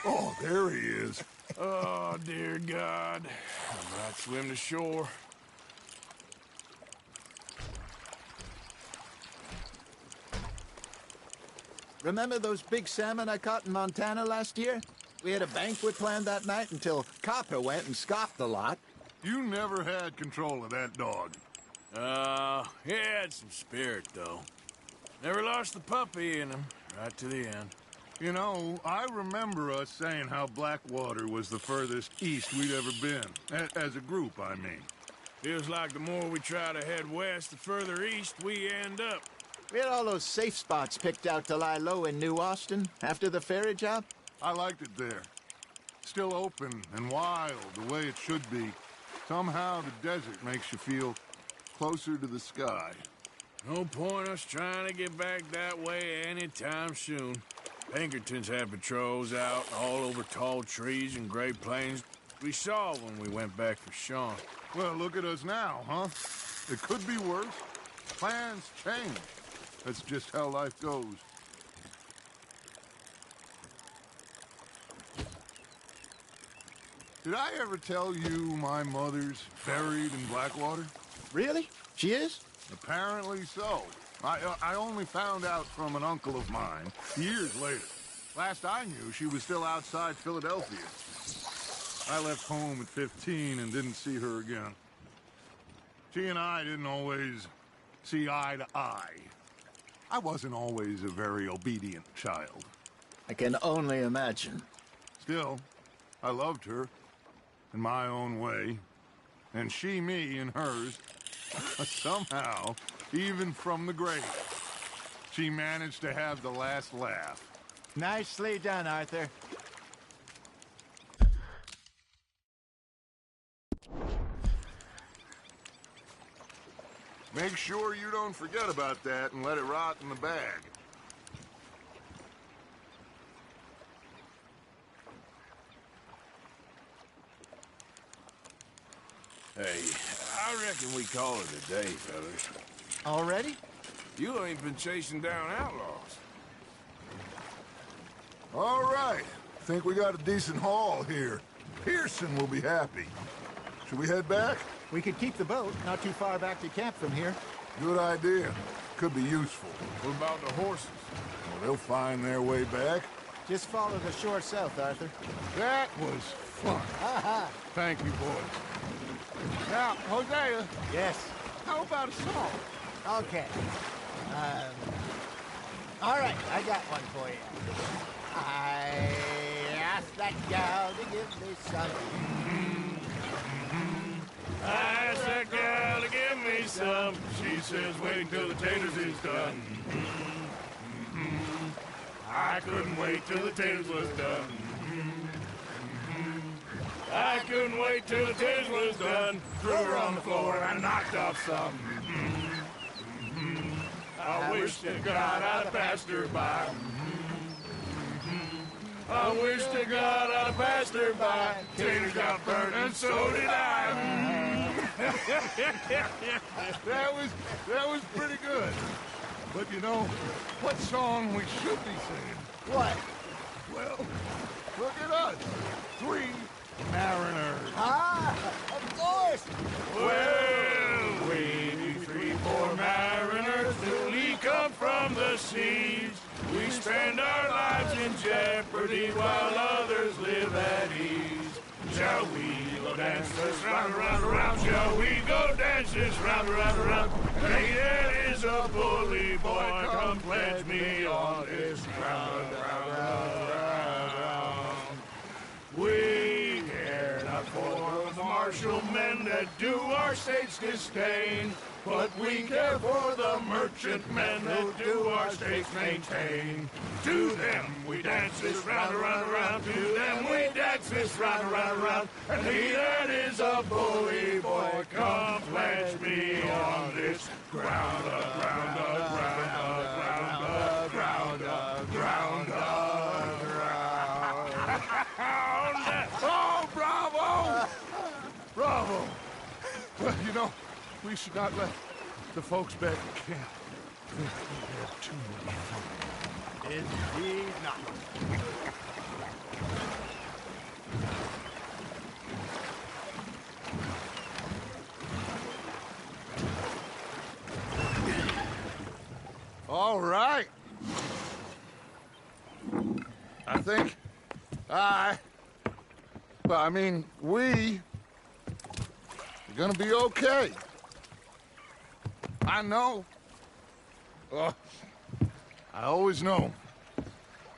Oh, there he is. Oh, dear God. I might swim to shore. Remember those big salmon I caught in Montana last year? We had a banquet planned that night until Copper went and scoffed the lot. You never had control of that dog. He had some spirit, though. Never lost the puppy in him, right to the end. You know, I remember us saying how Blackwater was the furthest east we'd ever been. As a group, I mean. Feels like the more we try to head west, the further east we end up. We had all those safe spots picked out to lie low in New Austin after the ferry job. I liked it there. Still open and wild, the way it should be. Somehow the desert makes you feel closer to the sky. No point us trying to get back that way anytime soon. Pinkertons had patrols out all over tall trees and Great Plains. We saw when we went back for Sean. Well, look at us now, huh? It could be worse. Plans change. That's just how life goes. Did I ever tell you my mother's buried in Blackwater? Really? She is? Apparently so. I only found out from an uncle of mine years later. Last I knew, she was still outside Philadelphia. I left home at 15 and didn't see her again. She and I didn't always see eye to eye. I wasn't always a very obedient child. I can only imagine. Still, I loved her in my own way, and she me in hers. Somehow, even from the grave, she managed to have the last laugh. Nicely done, Arthur. Make sure you don't forget about that and let it rot in the bag. Hey, I reckon we call it a day, fellas. Already? You ain't been chasing down outlaws. All right. Think we got a decent haul here. Pearson will be happy. Should we head back? We could keep the boat not too far back to camp from here. Good idea. Could be useful. What about the horses? Well, they'll find their way back. Just follow the shore south, Arthur. That was fun. Thank you, boys. Now, Hosea. Yes. How about a song? Okay. All right, I got one for you. I asked that gal to give me some. I asked that gal to give me some. She says wait until the taters is done. I couldn't wait till the taters was done. I couldn't wait till the taters was done. Threw her on the floor and I knocked off some. I wish to God I'd have passed her by. I wish to God I'd have passed her by. Taters got burned and so did I. That was pretty good. But you know, what song we should be singing? What? Well, look at us. 3 mariners. Of course. Well, we 3 poor mariners newly come from the seas. We spend our lives in jeopardy while others live at ease. Shall we go dance this round, round, round? Shall we go dance this round, round, round? Hey, there is a bully boy, come pledge me on this ground, round, round, round, round. We care not for the martial men that do our state's disdain, but we care for the merchant men that do our states maintain. To them we dance this round, around, around. To them we dance this round, around, around. And he that is a bully boy, come pledge me on this ground, ground, ground, ground, ground, ground, ground. Oh, bravo! Bravo! Well, you know, we should not let the folks back at camp think we have too many fun. Indeed not. All right. I think we are gonna be okay. I know. I always know.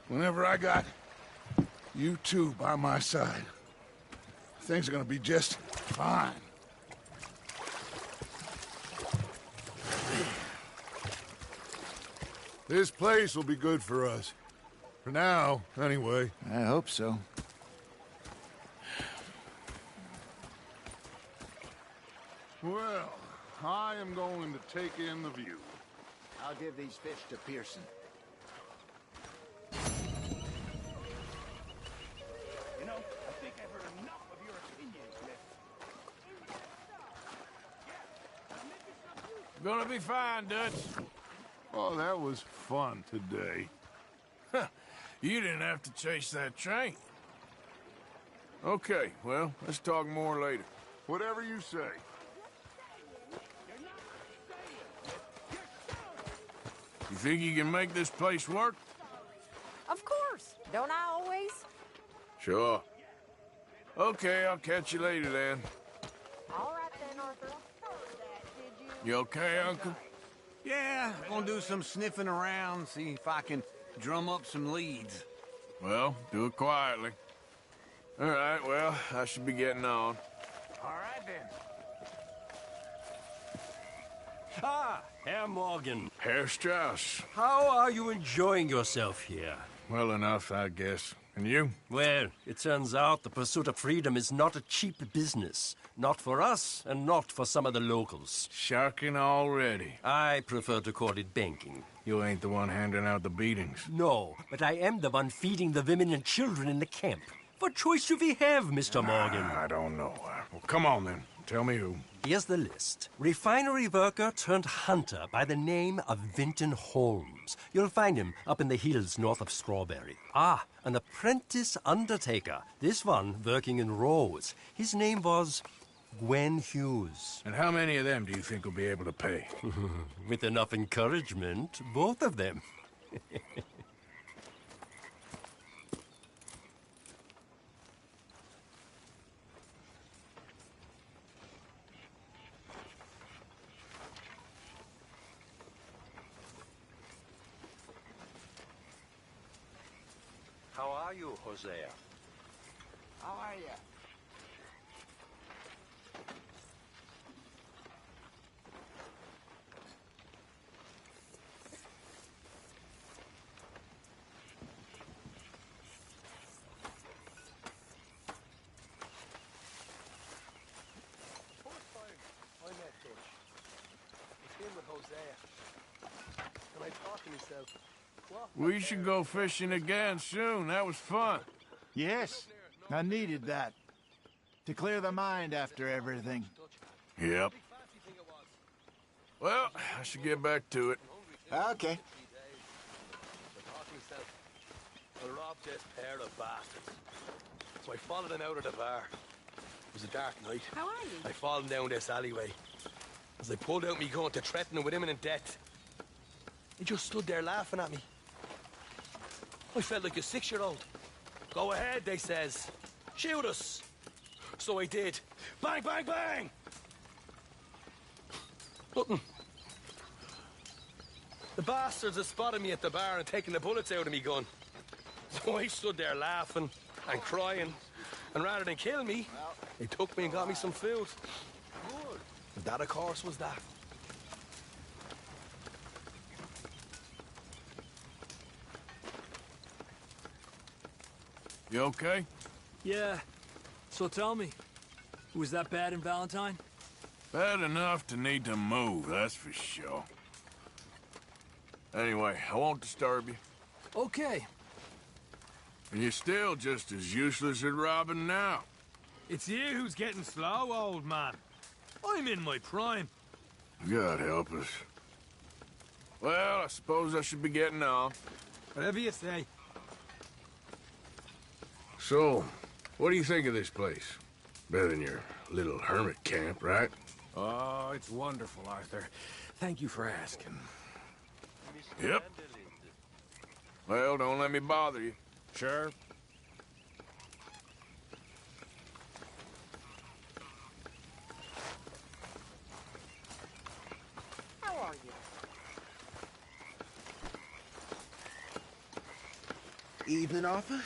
Whenever I got you two by my side, things are gonna be just fine. This place will be good for us. For now, anyway. I hope so. Well, I am going to take in the view. I'll give these fish to Pearson. You know, I think I've heard enough of your opinions yet. Gonna be fine, Dutch. Oh, that was fun today. You didn't have to chase that train. Okay, well, let's talk more later. Whatever you say. You think you can make this place work? Of course. Don't I always? Sure. Okay, I'll catch you later then. All right then, Arthur. You okay, Uncle? Yeah, gonna do some sniffing around, see if I can drum up some leads. Well, do it quietly. All right, well, I should be getting on. All right then. Ah, Herr Morgan. Herr Strauss. How are you enjoying yourself here? Well enough, I guess. And you? Well, it turns out the pursuit of freedom is not a cheap business. Not for us, and not for some of the locals. Sharking already. I prefer to call it banking. You ain't the one handing out the beatings. No, but I am the one feeding the women and children in the camp. What choice do we have, Mr. Morgan? I don't know. Well, come on then. Tell me who. Here's the list. Refinery worker turned hunter by the name of Vinton Holmes. You'll find him up in the hills north of Strawberry. Ah, an apprentice undertaker. This one working in Rhodes. His name was Gwen Hughes. And how many of them do you think will be able to pay? With enough encouragement, both of them. How are you, Hosea? How are you? I met Dutch. It's been with Hosea. And I thought to myself, We should go fishing again soon. That was fun. Yes, I needed that. To clear the mind after everything. Yep. Well, I should get back to it. Okay. I robbed this pair of bastards. So I followed them out of the bar. It was a dark night. How are you? I followed down this alleyway. As I pulled out me gun to threaten them with imminent death, they just stood there laughing at me. I felt like a 6-year-old. Go ahead, they says. Shoot us. So I did. Bang, bang, bang! Nothing. The bastards had spotted me at the bar and taken the bullets out of me gun. So I stood there laughing and crying. And rather than kill me, they took me and got me some food. And that, of course, was that. You okay? Yeah. So tell me, was that bad in Valentine? Bad enough to need to move, that's for sure. Anyway, I won't disturb you. Okay. And you're still just as useless at robbing now. It's you who's getting slow, old man. I'm in my prime. God help us. Well, I suppose I should be getting on. Whatever you say. So, what do you think of this place? Better than your little hermit camp, right? Oh, it's wonderful, Arthur. Thank you for asking. Yep. Well, don't let me bother you. Sure. How are you? Evening, Arthur.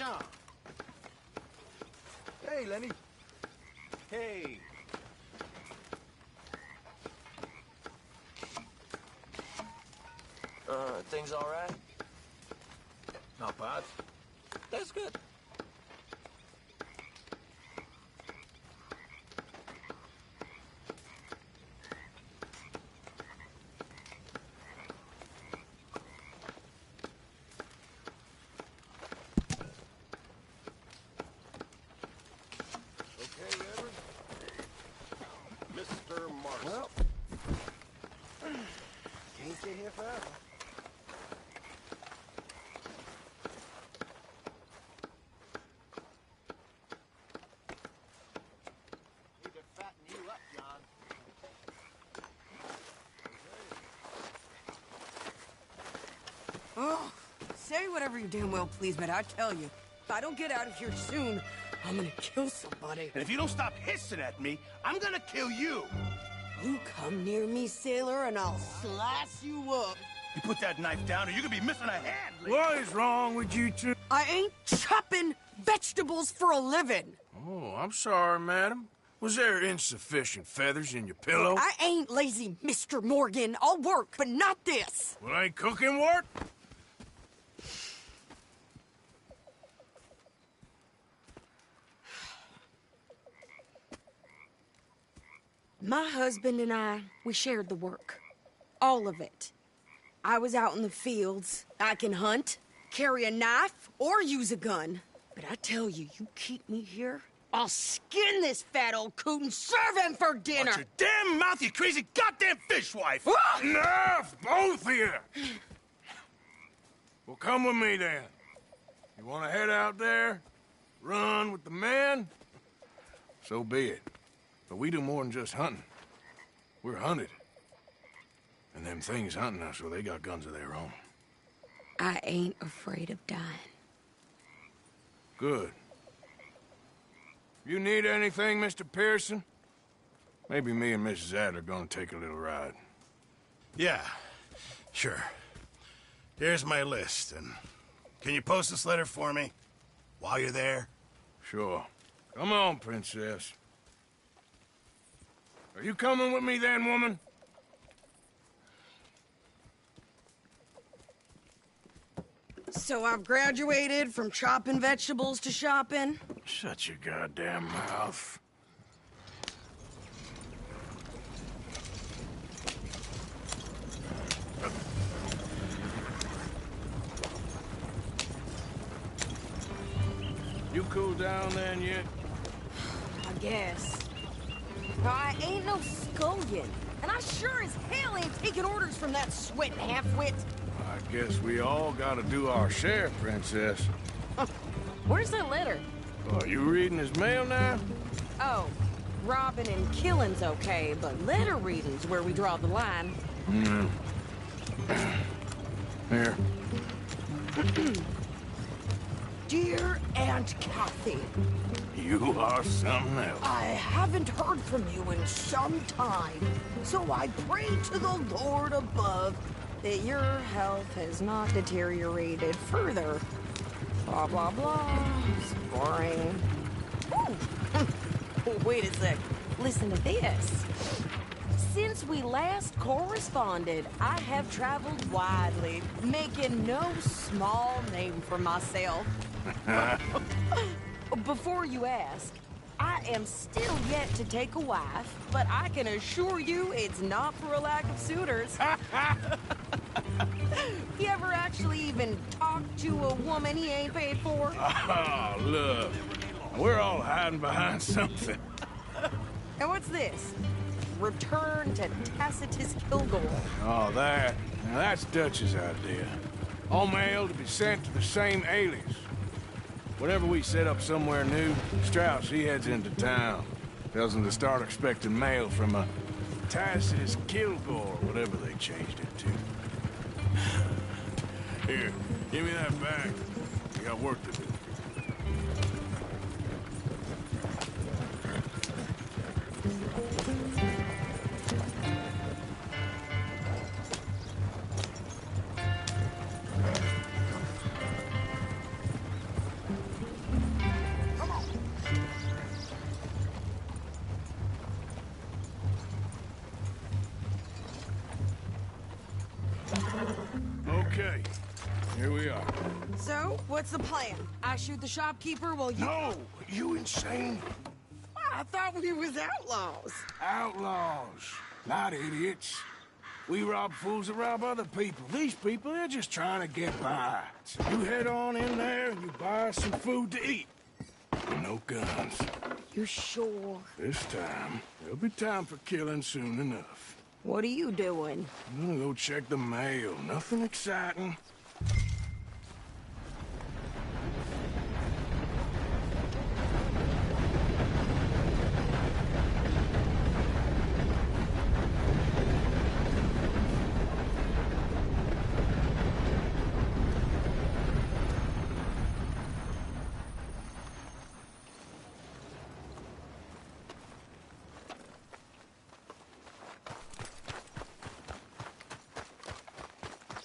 Sean. Hey, Lenny. Hey. Things all right? Not bad. That's good. Okay, Reverend? Mr. Marston. Well, can't sit here forever. Need to fatten you up, John. Oh, say whatever you damn well please, but I tell you, if I don't get out of here soon, I'm gonna kill somebody. And if you don't stop hissing at me, I'm gonna kill you. You come near me, sailor, and I'll slice you up. You put that knife down or you're gonna be missing a hand. What is wrong with you two? I ain't chopping vegetables for a living. Oh, I'm sorry, madam. Was there insufficient feathers in your pillow? I ain't lazy, Mr. Morgan. I'll work, but not this. Well, ain't cooking work? My husband and I, we shared the work. All of it. I was out in the fields. I can hunt, carry a knife, or use a gun. But I tell you, you keep me here, I'll skin this fat old coot and serve him for dinner. Watch your damn mouth, you crazy goddamn fishwife! Enough, both of you! Well, come with me then. You want to head out there, run with the men? So be it. But we do more than just hunting. We're hunted. And them things hunting us, well, they got guns of their own. I ain't afraid of dying. Good. You need anything, Mr. Pearson? Maybe me and Mrs. Adler are gonna take a little ride. Yeah, sure. Here's my list, and can you post this letter for me while you're there? Sure. Come on, Princess. Are you coming with me then, woman? So I've graduated from chopping vegetables to shopping? Shut your goddamn mouth. You cool down then yet? I guess. I ain't no scullion, and I sure as hell ain't taking orders from that sweating half-wit. I guess we all gotta do our share, Princess. Where's that letter? Oh, you reading his mail now? Oh, robbing and killing's okay, but letter reading's where we draw the line. Here. Dear Aunt Kathy, You are something else. I haven't heard from you in some time, so I pray to the Lord above that your health has not deteriorated further. Blah, blah, blah. It's boring. Ooh. Wait a sec. Listen to this. Since we last corresponded, I have traveled widely, making no small name for myself. Before you ask, I am still yet to take a wife, but I can assure you it's not for a lack of suitors. You ever actually even talked to a woman he ain't paid for? Oh, look. We're all hiding behind something. And what's this? Return to Tacitus Kilgore. Oh, that. Now, that's Dutch's idea. All mail to be sent to the same alias. Whenever we set up somewhere new, Strauss, he heads into town. Tells them to start expecting mail from a Tacitus Kilgore, whatever they changed it to. Here, give me that bag. We got work to do. So, what's the plan? I shoot the shopkeeper while you... No! You insane? I thought we was outlaws. Outlaws, not idiots. We rob fools that rob other people. These people, they're just trying to get by. So you head on in there and you buy some food to eat. And no guns. You sure? This time, there'll be time for killing soon enough. What are you doing? I'm gonna go check the mail. Nothing exciting.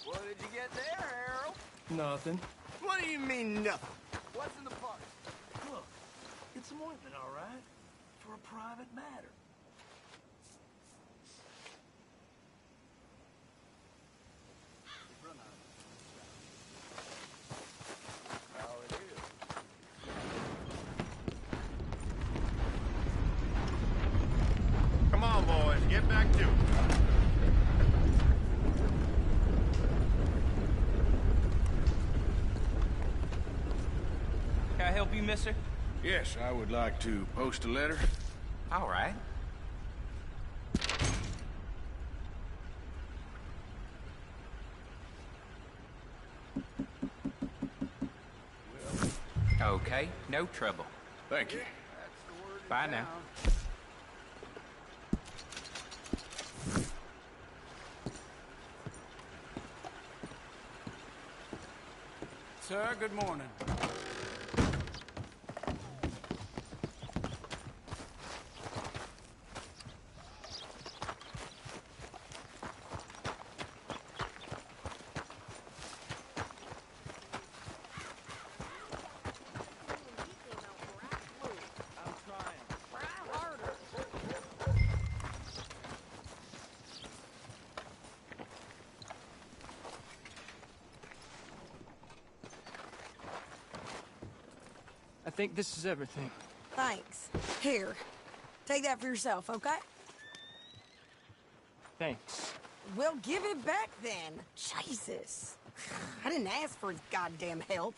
What did you get there, Harold? Nothing. What do you mean, nothing? What's in the box? Look, it's some ointment, all right? For a private matter. Come on, boys, get back to it. Can I help you, mister? Yes, I would like to post a letter. All right. Okay, no trouble. Thank you. Bye now. Sir, good morning. I think this is everything. Thanks. Here, take that for yourself, okay? Thanks. Well, give it back then. Jesus. I didn't ask for his goddamn help.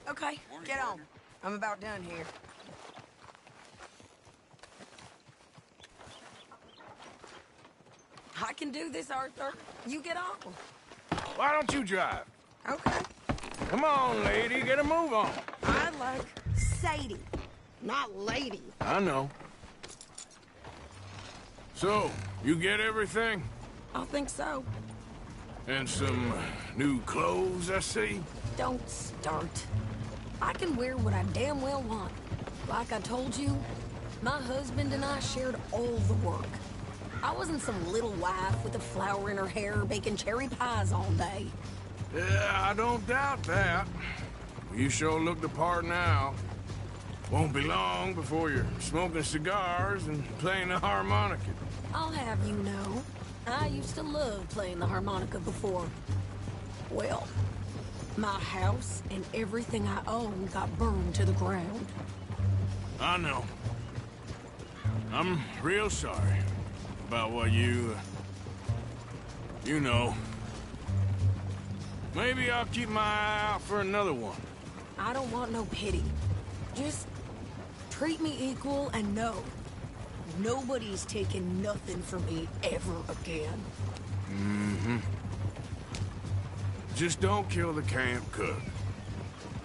Okay, get on. I'm about done here. I can do this, Arthur. You get on. Why don't you drive? Okay. Come on, lady, get a move on. I like Sadie, not lady. I know. So, you get everything? I think so. And some new clothes, I see? Don't start. I can wear what I damn well want. Like I told you, my husband and I shared all the work. I wasn't some little wife with a flower in her hair baking cherry pies all day. Yeah, I don't doubt that. You sure look the part now. Won't be long before you're smoking cigars and playing the harmonica. I'll have you know, I used to love playing the harmonica before. Well, my house and everything I own got burned to the ground. I know. I'm real sorry about what you know. Maybe I'll keep my eye out for another one. I don't want no pity. Just treat me equal and know nobody's taking nothing from me ever again. Mm-hmm. Just don't kill the camp cook.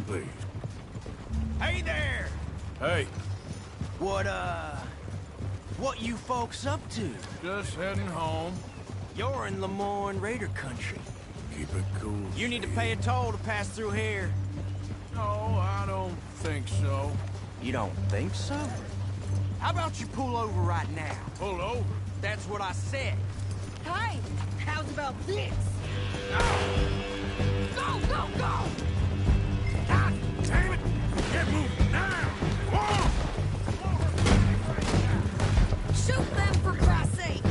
Please. Hey there! Hey. What you folks up to? Just heading home. You're in Lemoyne Raider country. Keep it cool. You need to pay a toll to pass through here. No, I don't think so. You don't think so? How about you pull over right now? Pull over? That's what I said. Hey, how's about this? Go, go, go! God damn it! Get moving now! Whoa! Shoot them for Christ's sake!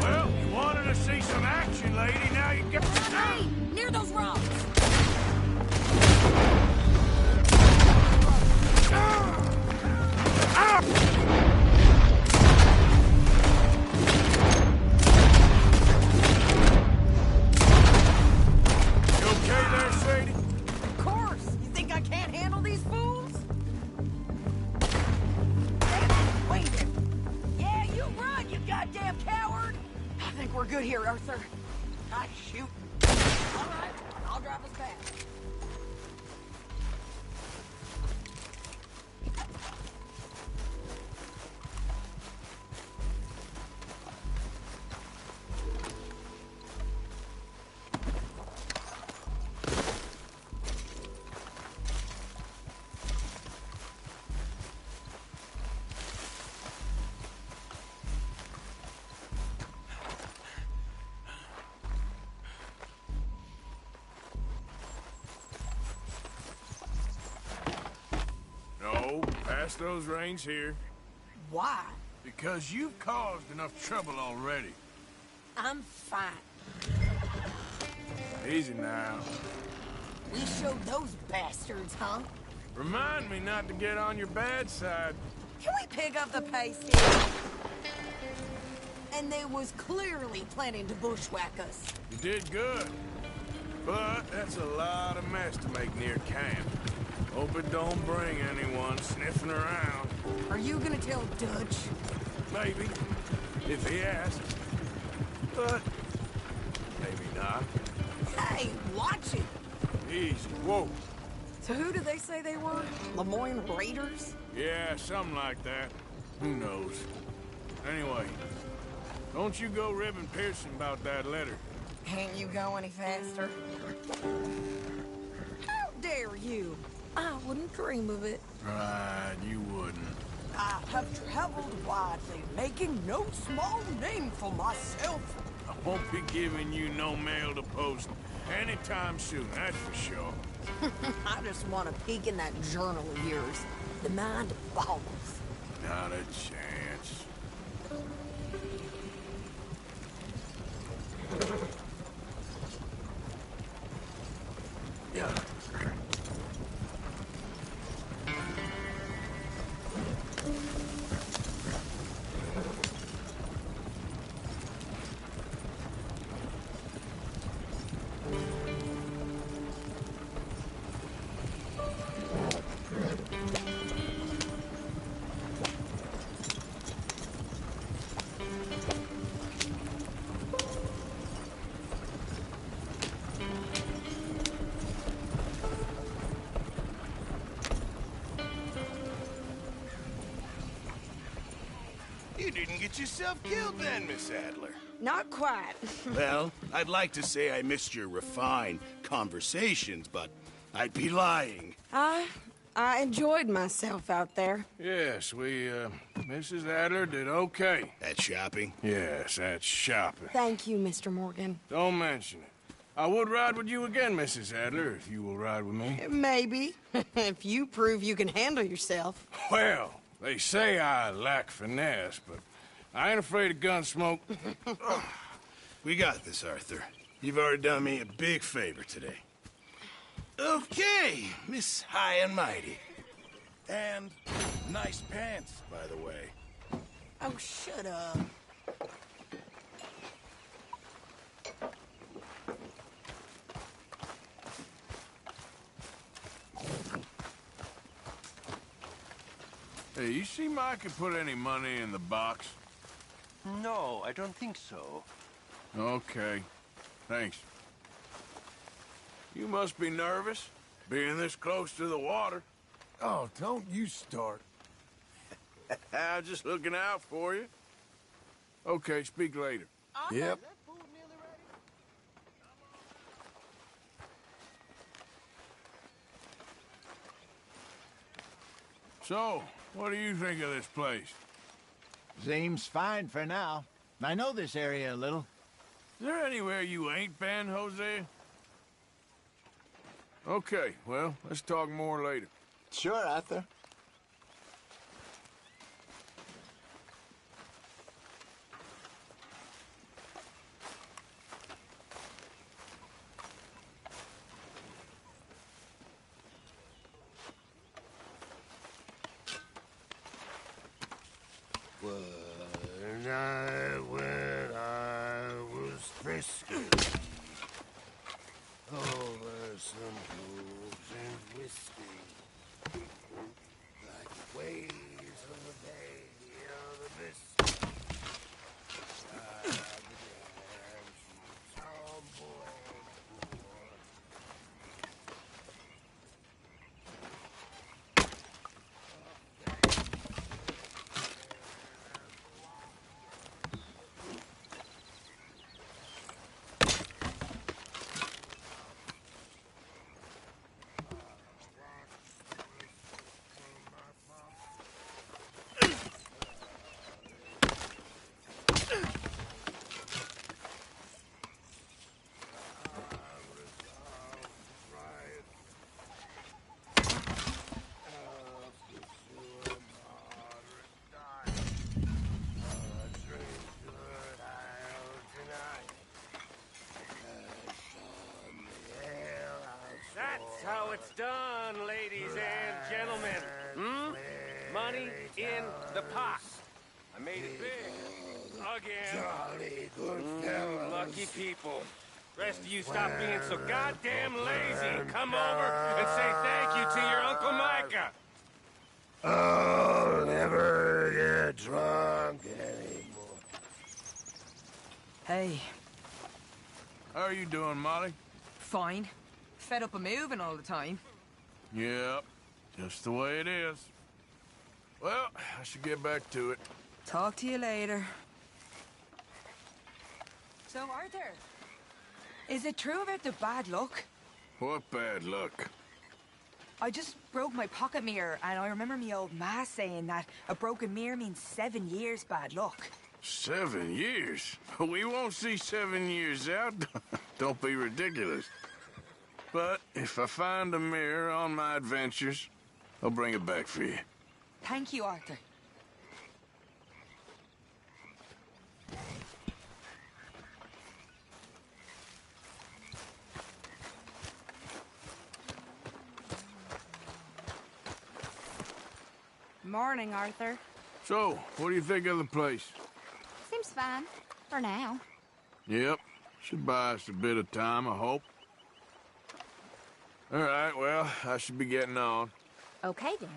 Well, you wanted to see some action, lady. Now you get... Hey! Near those rocks! You okay there, Sadie? Of course. You think I can't handle these fools? Damn it! Wait a minute. Yeah, you run, you goddamn coward! I think we're good here, Arthur. I shoot. All right, I'll drive us back. No, pass those reins here. Why? Because you've caused enough trouble already. I'm fine. Easy now. We showed those bastards, huh? Remind me not to get on your bad side. Can we pick up the pace here? And they was clearly planning to bushwhack us. You did good. But that's a lot of mess to make near camp. Hope it don't bring anyone sniffing around. Are you gonna tell Dutch? Maybe, if he asks. But maybe not. Hey, watch it! Easy. Whoa. So who do they say they were? Lemoyne Raiders? Yeah, something like that. Who knows? Anyway, don't you go ribbing Pearson about that letter. Can't you go any faster? How dare you? I wouldn't dream of it. Right, you wouldn't. I have traveled widely, making no small name for myself. I won't be giving you no mail to post anytime soon, that's for sure. I just want to peek in that journal of yours. The mind boggles. Not a chance. Yeah. You didn't get yourself killed then, Miss Adler. Not quite. Well, I'd like to say I missed your refined conversations, but I'd be lying. I enjoyed myself out there. Yes, Mrs. Adler did okay. At shopping? Yes, at shopping. Thank you, Mr. Morgan. Don't mention it. I would ride with you again, Mrs. Adler, if you will ride with me. Maybe. If you prove you can handle yourself. Well, they say I lack finesse, but I ain't afraid of gun smoke. We got this, Arthur. You've already done me a big favor today. Okay, Miss High and Mighty. And nice pants, by the way. Oh, shut up. Hey, you see Mike could put any money in the box? No, I don't think so. Okay. Thanks. You must be nervous, being this close to the water. Oh, don't you start. I'm just looking out for you. Okay, speak later. Yep. So, what do you think of this place? Seems fine for now. I know this area a little. Is there anywhere you ain't been, Jose? Okay, well, let's talk more later. Sure, Arthur. frisky. Over some booze and whiskey. Like the waves of the bay of the biscuit. That's how it's done, ladies and gentlemen. Money in the pot. I made it big. Again. Jolly good fella. Lucky people. Rest of you stop being so goddamn lazy and come over and say thank you to your Uncle Micah. I'll never get drunk anymore. Hey. How are you doing, Molly? Fine. Fed up of moving all the time. Yep, just the way it is. Well, I should get back to it. Talk to you later. So, Arthur, is it true about the bad luck? What bad luck? I just broke my pocket mirror, and I remember me old ma saying that a broken mirror means 7 years bad luck. 7 years? We won't see 7 years out. Don't be ridiculous. But if I find a mirror on my adventures, I'll bring it back for you. Thank you, Arthur. Morning, Arthur. So, what do you think of the place? Seems fine. For now. Yep. Should buy us a bit of time, I hope. All right, well, I should be getting on. Okay, then.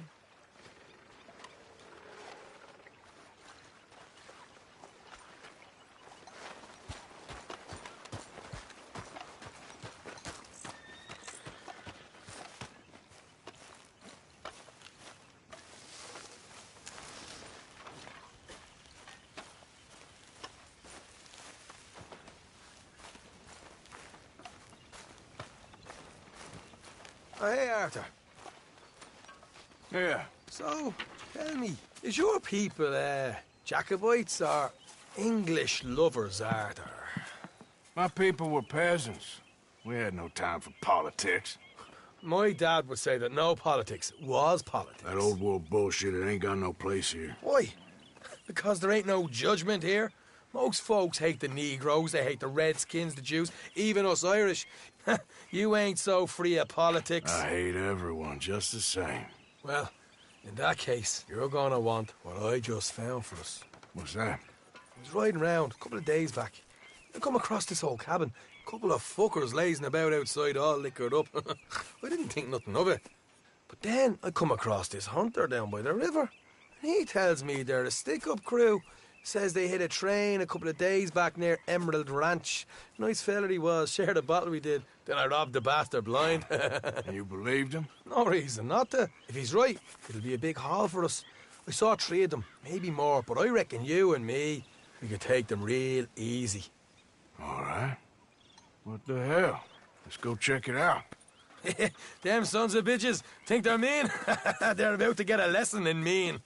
Oh, hey, Arthur. Yeah. So, tell me, is your people, Jacobites or English lovers, Arthur? My people were peasants. We had no time for politics. My dad would say that no politics was politics. That old world bullshit, it ain't got no place here. Why? Because there ain't no judgment here. Most folks hate the Negroes, they hate the Redskins, the Jews, even us Irish. You ain't so free of politics. I hate everyone just the same. Well, in that case, you're gonna want what I just found for us. What's that? I was riding around a couple of days back. I come across this old cabin. A couple of fuckers lazing about outside all liquored up. I didn't think nothing of it. But then I come across this hunter down by the river. And he tells me they're a stick-up crew. Says they hit a train a couple of days back near Emerald Ranch. Nice fella he was, shared a bottle we did. Then I robbed the bastard blind. You believed him? No reason not to. If he's right, it'll be a big haul for us. I saw 3 of them, maybe more, but I reckon you and me, we could take them real easy. All right. What the hell? Let's go check it out. Them sons of bitches think they're mean. They're about to get a lesson in mean.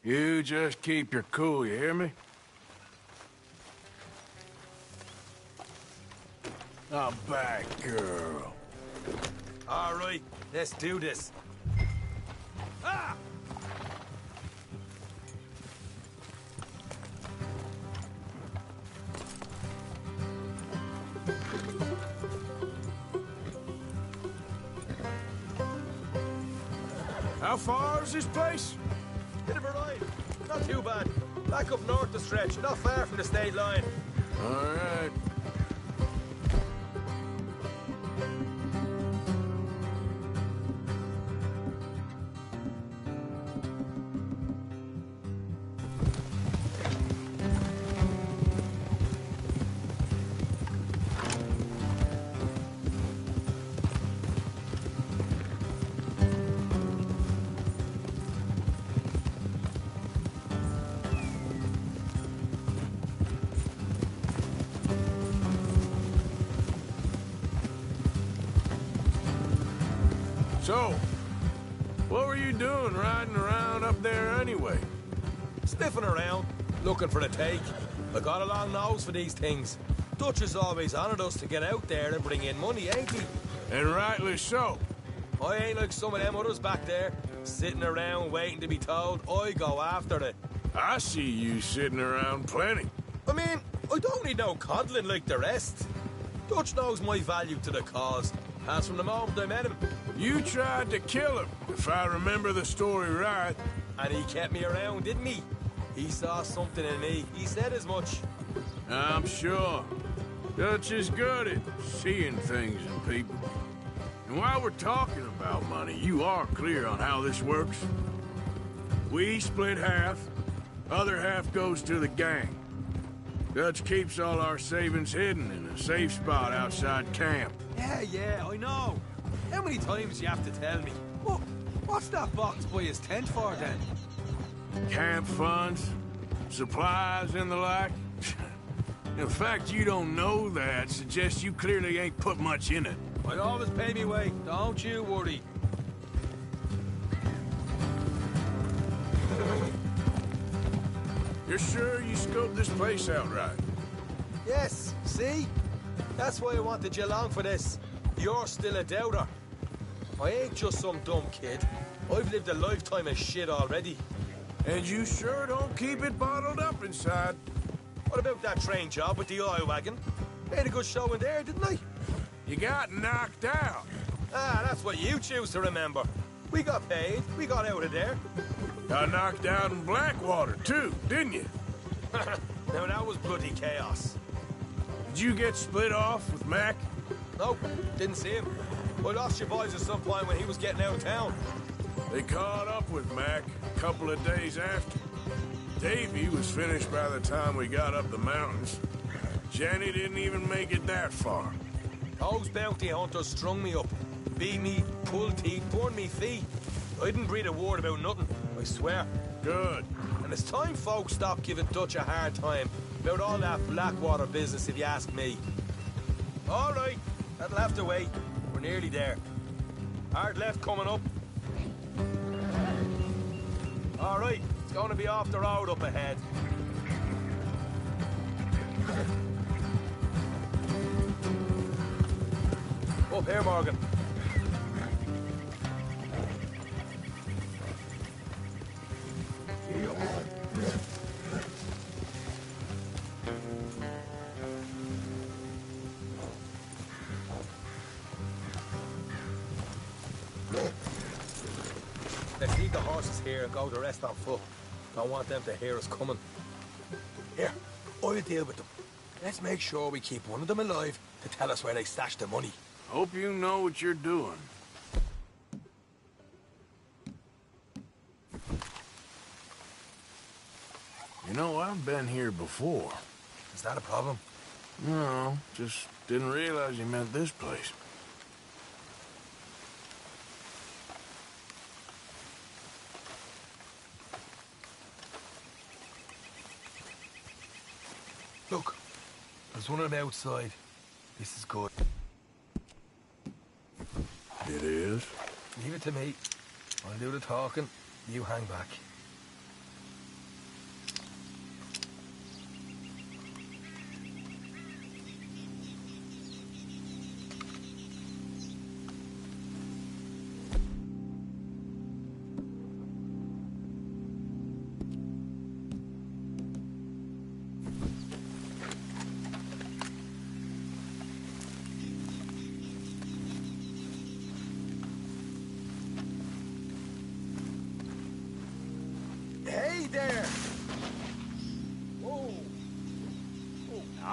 You just keep your cool, you hear me? Now back, girl. All right, let's do this. Ah! How far is this place? Bit of a ride. Not too bad. Back up north the stretch, not far from the state line. All right. So, what were you doing riding around up there anyway? Sniffing around, looking for a take. I got a long nose for these things. Dutch has always honored us to get out there and bring in money, ain't he? And rightly so. I ain't like some of them others back there, sitting around waiting to be told. I go after it. I see you sitting around plenty. I mean, I don't need no coddling like the rest. Dutch knows my value to the cause, as from the moment I met him. You tried to kill him, if I remember the story right. And he kept me around, didn't he? He saw something in me. He said as much. I'm sure. Dutch is good at seeing things in people. And while we're talking about money, you are clear on how this works? We split half, other half goes to the gang. Dutch keeps all our savings hidden in a safe spot outside camp. Yeah, I know. How many times do you have to tell me? What's that box by his tent for, then? Camp funds, supplies, and the like. The fact you don't know that suggests you clearly ain't put much in it. I always pay me way, don't you worry. You're sure you scoped this place out right? Yes, see? That's why I wanted you along for this. You're still a doubter. I ain't just some dumb kid. I've lived a lifetime of shit already. And you sure don't keep it bottled up inside. What about that train job with the oil wagon? Made a good show in there, didn't I? You got knocked out. Ah, that's what you choose to remember. We got paid. We got out of there. Got knocked out in Blackwater, too, didn't you? Now, that was bloody chaos. Did you get split off with Mac? Nope, didn't see him. I lost your boys at some point when he was getting out of town. They caught up with Mac a couple of days after. Davy was finished by the time we got up the mountains. Jenny didn't even make it that far. Those bounty hunters strung me up. Beat me, pulled teeth, torn me feet. I didn't breathe a word about nothing, I swear. Good. And it's time folks stop giving Dutch a hard time about all that Blackwater business, if you ask me. All right, that'll have to wait. We're nearly there. Hard left coming up. All right, it's going to be off the road up ahead. Up here, Morgan. Let's leave the horses here and go the rest on foot. Don't want them to hear us coming. Here, I'll deal with them. Let's make sure we keep one of them alive to tell us where they stashed the money. Hope you know what you're doing. You know, I've been here before. Is that a problem? No, just didn't realize you meant this place. Look, there's one of them outside. This is good. It is? Leave it to me. I'll do the talking. You hang back.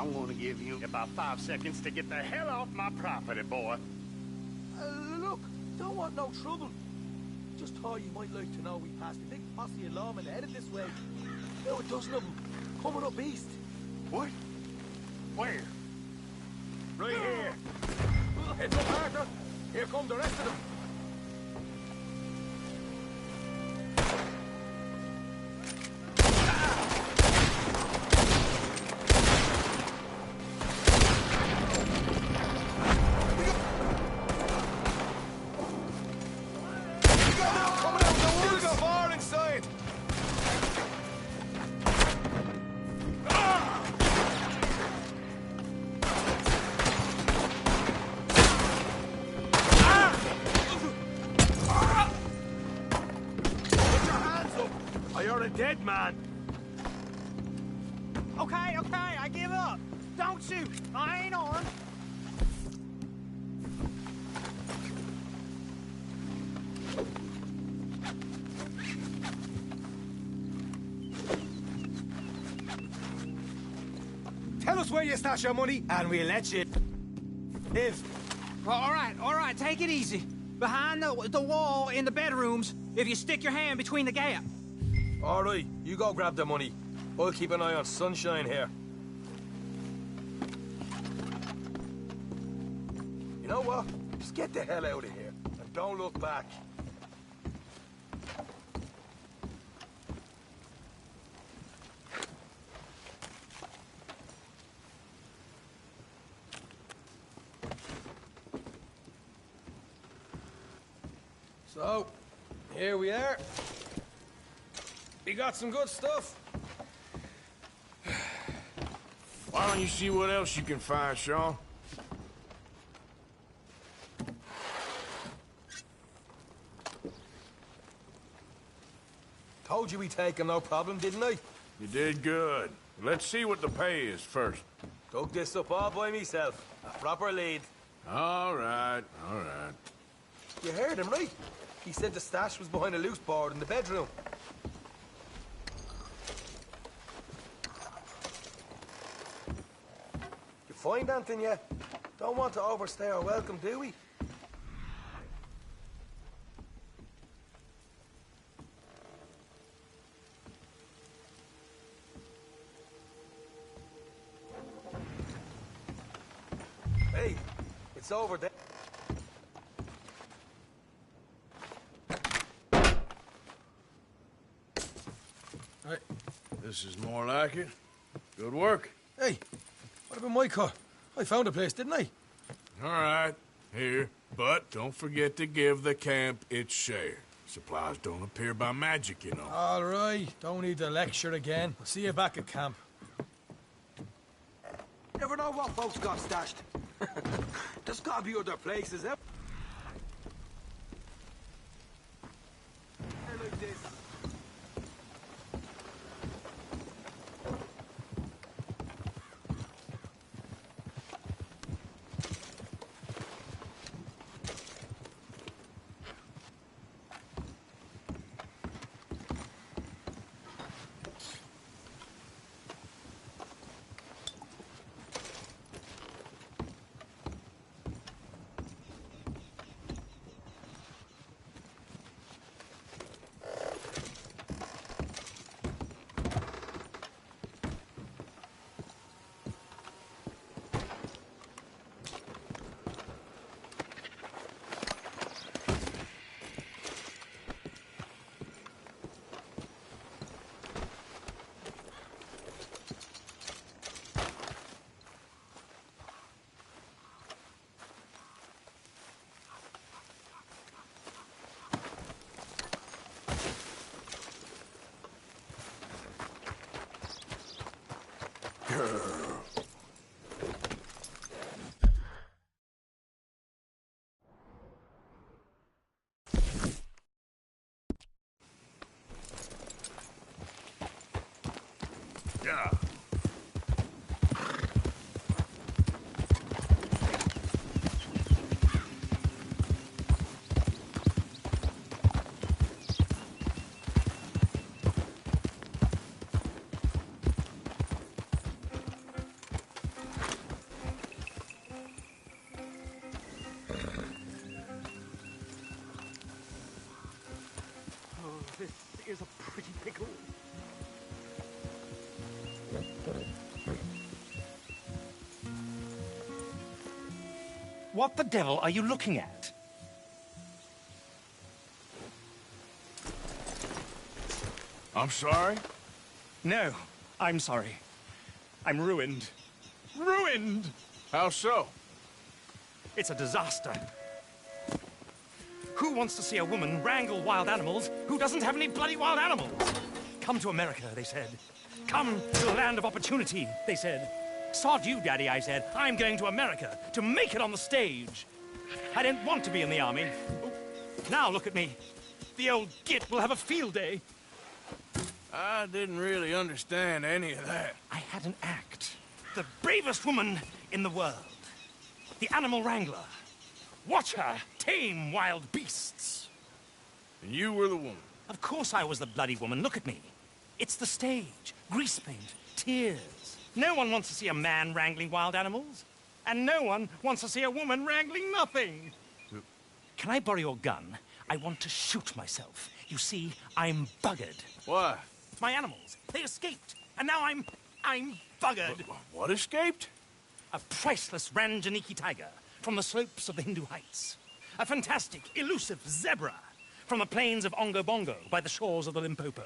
I'm gonna give you about 5 seconds to get the hell off my property, boy. Look, don't want no trouble. Just thought you might like to know we passed a big posse of lawmen headed this way. There were a dozen of them coming up east. What? Where? Right here. Heads up, Arthur. Here come the rest of them. Dead man. Okay, I give up. Don't shoot. I ain't armed. Tell us where you stash your money, and we'll let you live. All right, take it easy. Behind the wall in the bedrooms, if you stick your hand between the gap. All right, you go grab the money. I'll keep an eye on Sunshine here. You know what? Just get the hell out of here, and don't look back. So, here we are. We got some good stuff. Why don't you see what else you can find, Sean? Told you we'd take him, no problem, didn't I? You did good. Let's see what the pay is first. Dug this up all by myself. A proper lead. All right, all right. You heard him, right? He said the stash was behind a loose board in the bedroom. You find anything yet? Don't want to overstay our welcome, do we? Hey, it's over there. Hey, this is more like it. Good work. Hey, what about my car? I found a place, didn't I? All right, here. But don't forget to give the camp its share. Supplies don't appear by magic, you know. All right, don't need the lecture again. I'll see you back at camp. Never know what folks got stashed. There's gotta be other places, eh? Like this. Yeah. What the devil are you looking at? I'm sorry? No, I'm sorry. I'm ruined. Ruined! How so? It's a disaster. Who wants to see a woman wrangle wild animals who doesn't have any bloody wild animals? Come to America, they said. Come to the land of opportunity, they said. Sod you, Daddy, I said. I'm going to America to make it on the stage. I didn't want to be in the army. Now look at me. The old git will have a field day. I didn't really understand any of that. I had an act. The bravest woman in the world. The animal wrangler. Watch her tame wild beasts. And you were the woman? Of course I was the bloody woman. Look at me. It's the stage. Grease paint. Tears. No one wants to see a man wrangling wild animals. And no one wants to see a woman wrangling nothing. Can I borrow your gun? I want to shoot myself. You see, I'm buggered. Why? My animals. They escaped. And now I'm buggered. What escaped? A priceless Ranjaniki tiger from the slopes of the Hindu Heights. A fantastic, elusive zebra from the plains of Ongo Bongo by the shores of the Limpopo.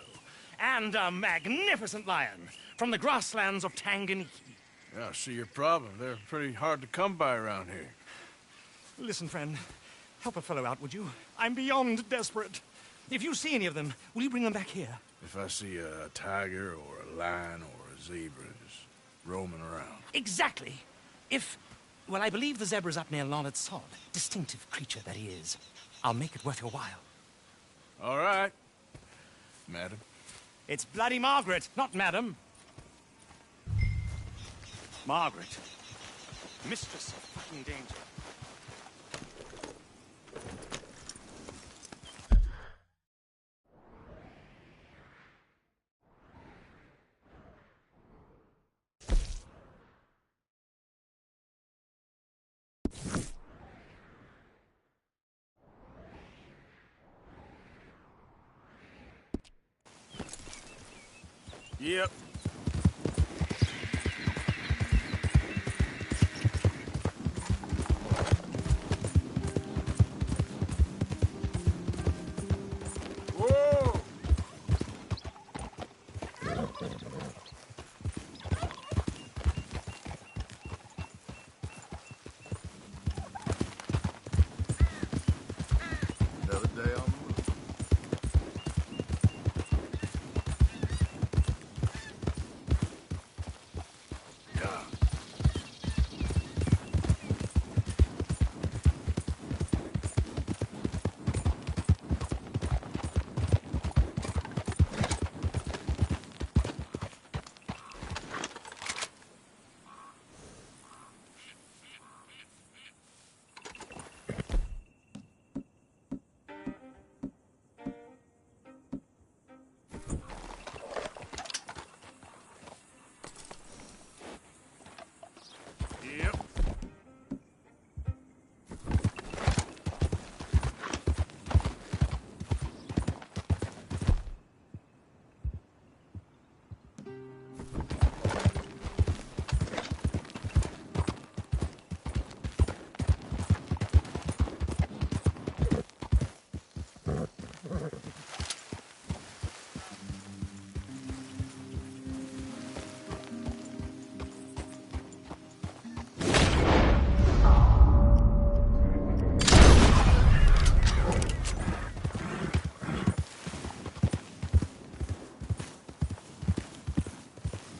And a magnificent lion from the grasslands of Tanganyika. Yeah, I see your problem. They're pretty hard to come by around here. Listen, friend. Help a fellow out, would you? I'm beyond desperate. If you see any of them, will you bring them back here? If I see a tiger or a lion or a zebra just roaming around. Exactly. Well, I believe the zebra's up near Larned Sod. Distinctive creature that he is. I'll make it worth your while. All right, madam. It's bloody Margaret, not madam. Margaret. Mistress of fucking danger. Yep. Whoa! Another day on the move.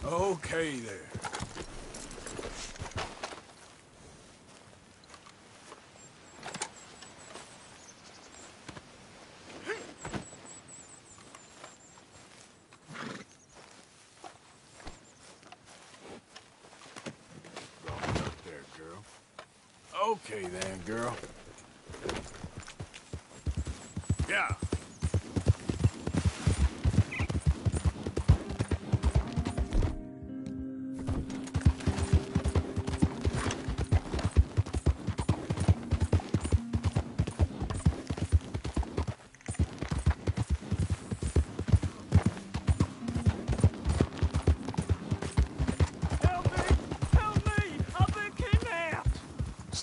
Okay there. Okay then, girl. Yeah.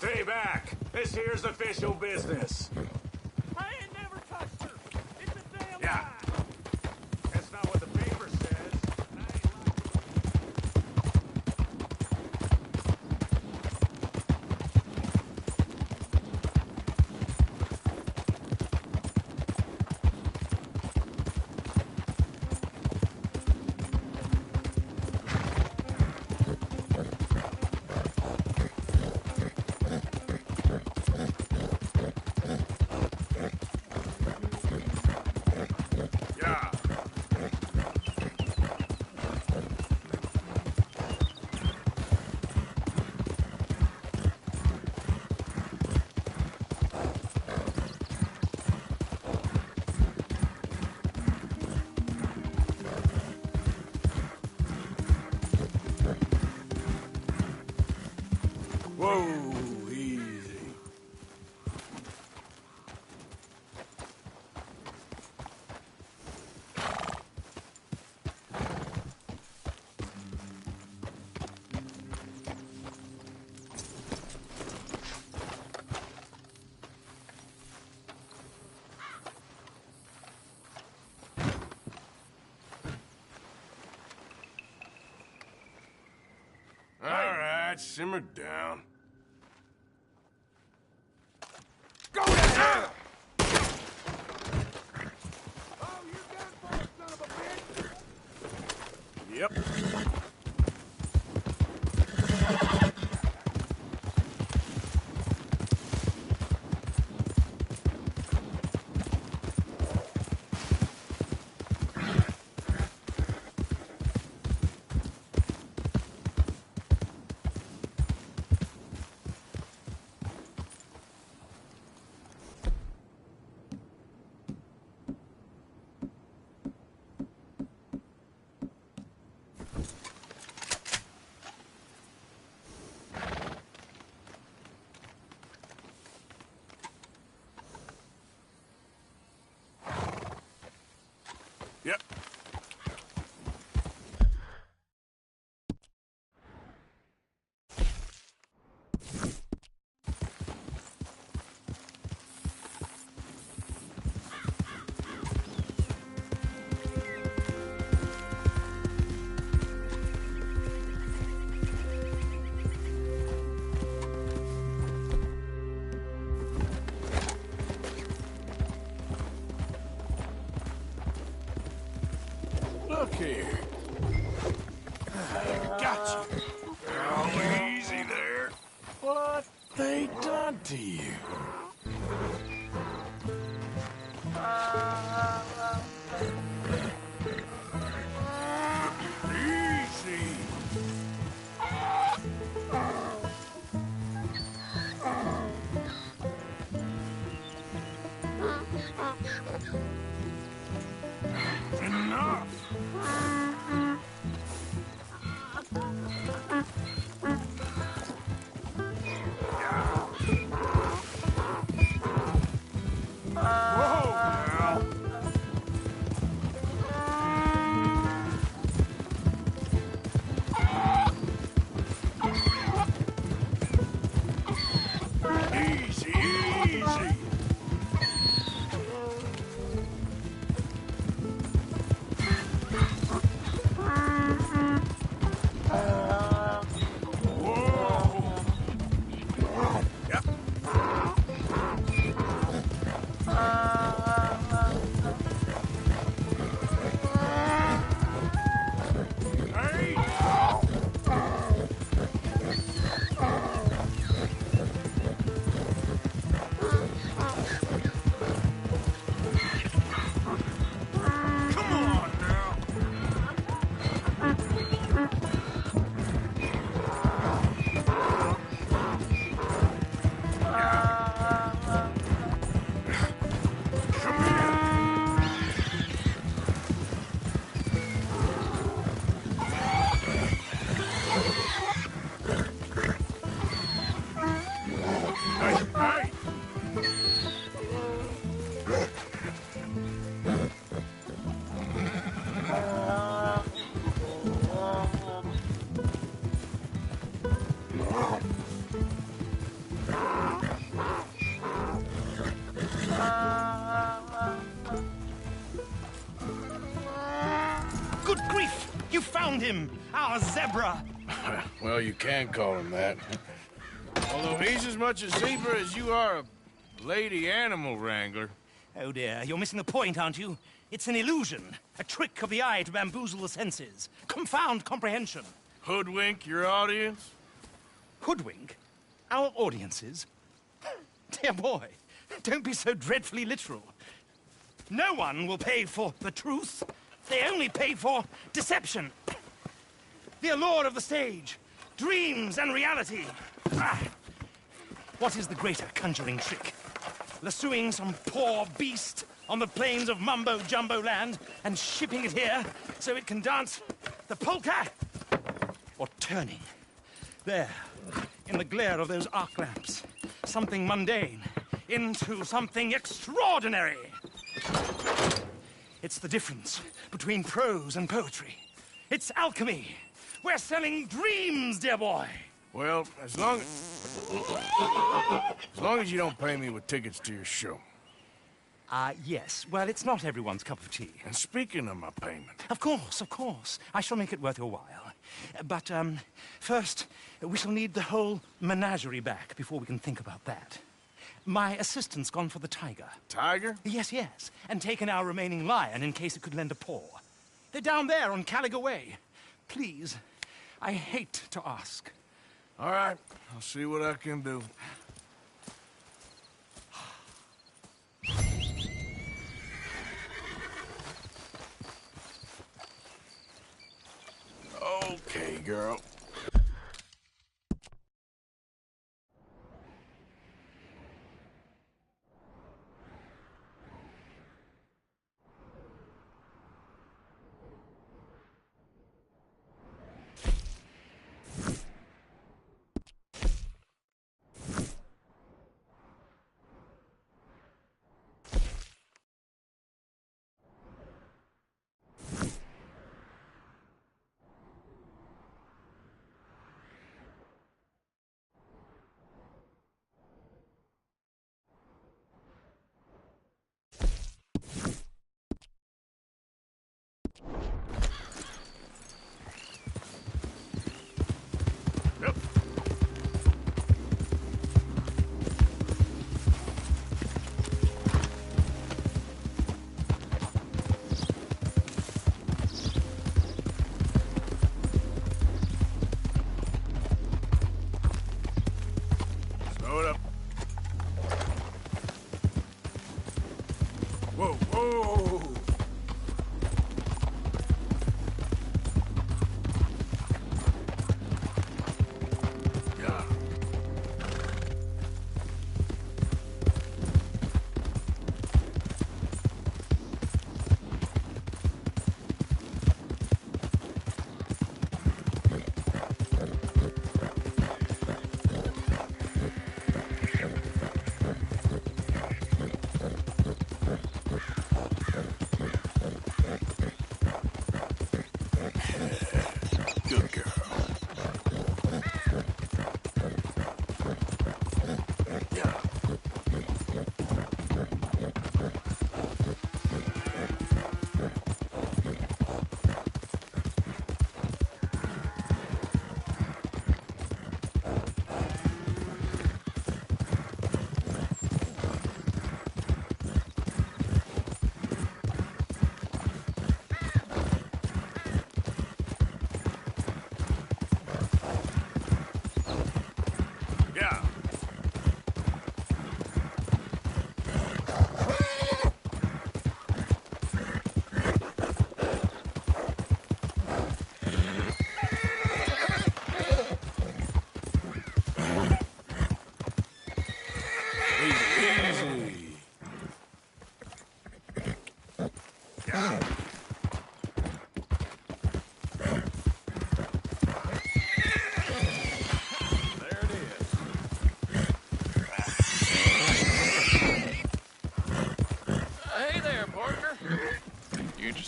Stay back. This here's official business. I ain't never touched her. It's a damn Yeah. That's not what the paper says. Whoa, easy. All right, simmer down. Go down! Yep. Yep. Look here. I got you. Oh, easy there. What they done to you? Easy. Enough. our zebra. Well, you can call him that. Although he's as much a zebra as you are a lady animal wrangler. Oh dear, you're missing the point, aren't you? It's an illusion, a trick of the eye to bamboozle the senses, confound comprehension. Hoodwink your audience? Hoodwink? Our audiences? Dear boy, don't be so dreadfully literal. No one will pay for the truth. They only pay for deception. The allure of the stage, dreams and reality. What is the greater conjuring trick? Lassoing some poor beast on the plains of mumbo-jumbo land and shipping it here so it can dance the polka? Or turning, there, in the glare of those arc lamps, something mundane into something extraordinary? It's the difference between prose and poetry. It's alchemy. We're selling dreams, dear boy. Well, as long as you don't pay me with tickets to your show. Yes. Well, it's not everyone's cup of tea. And speaking of my payment... Of course. I shall make it worth your while. But, first, we shall need the whole menagerie back before we can think about that. My assistant's gone for the tiger. Tiger? Yes. And taken our remaining lion in case it could lend a paw. They're down there on Caliga Way. Please, I hate to ask. All right, I'll see what I can do. Okay, girl.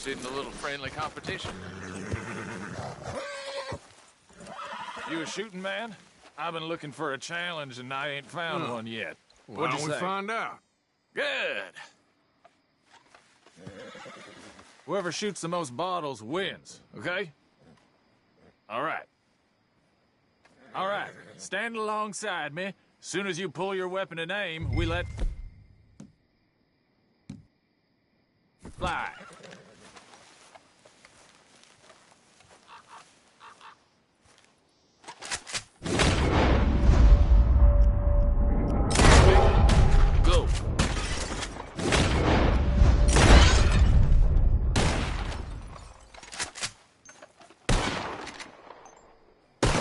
In a little friendly competition. You a shooting man? I've been looking for a challenge and I ain't found one yet. Why don't we find out? Good. Whoever shoots the most bottles wins, okay? All right. All right, stand alongside me. Soon as you pull your weapon and aim, we let... fly. Go.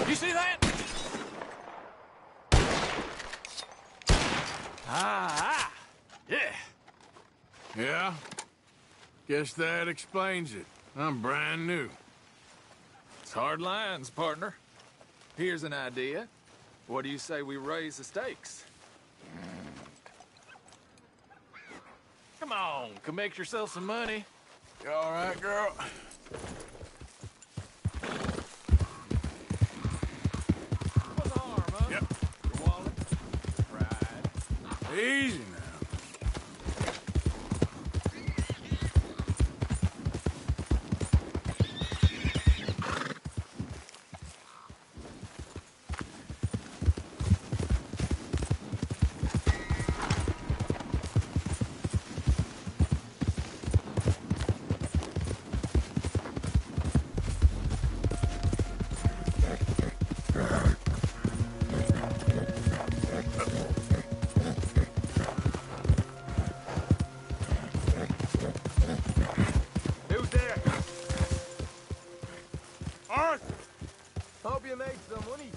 You see that? Yeah. Yeah? Guess that explains it. I'm brand new. It's hard lines, partner. Here's an idea. What do you say we raise the stakes? Come on, come make yourself some money. You all right, girl? Yep. Your wallet? Right. Easy now. Who's there? Arthur! Hope you make some money.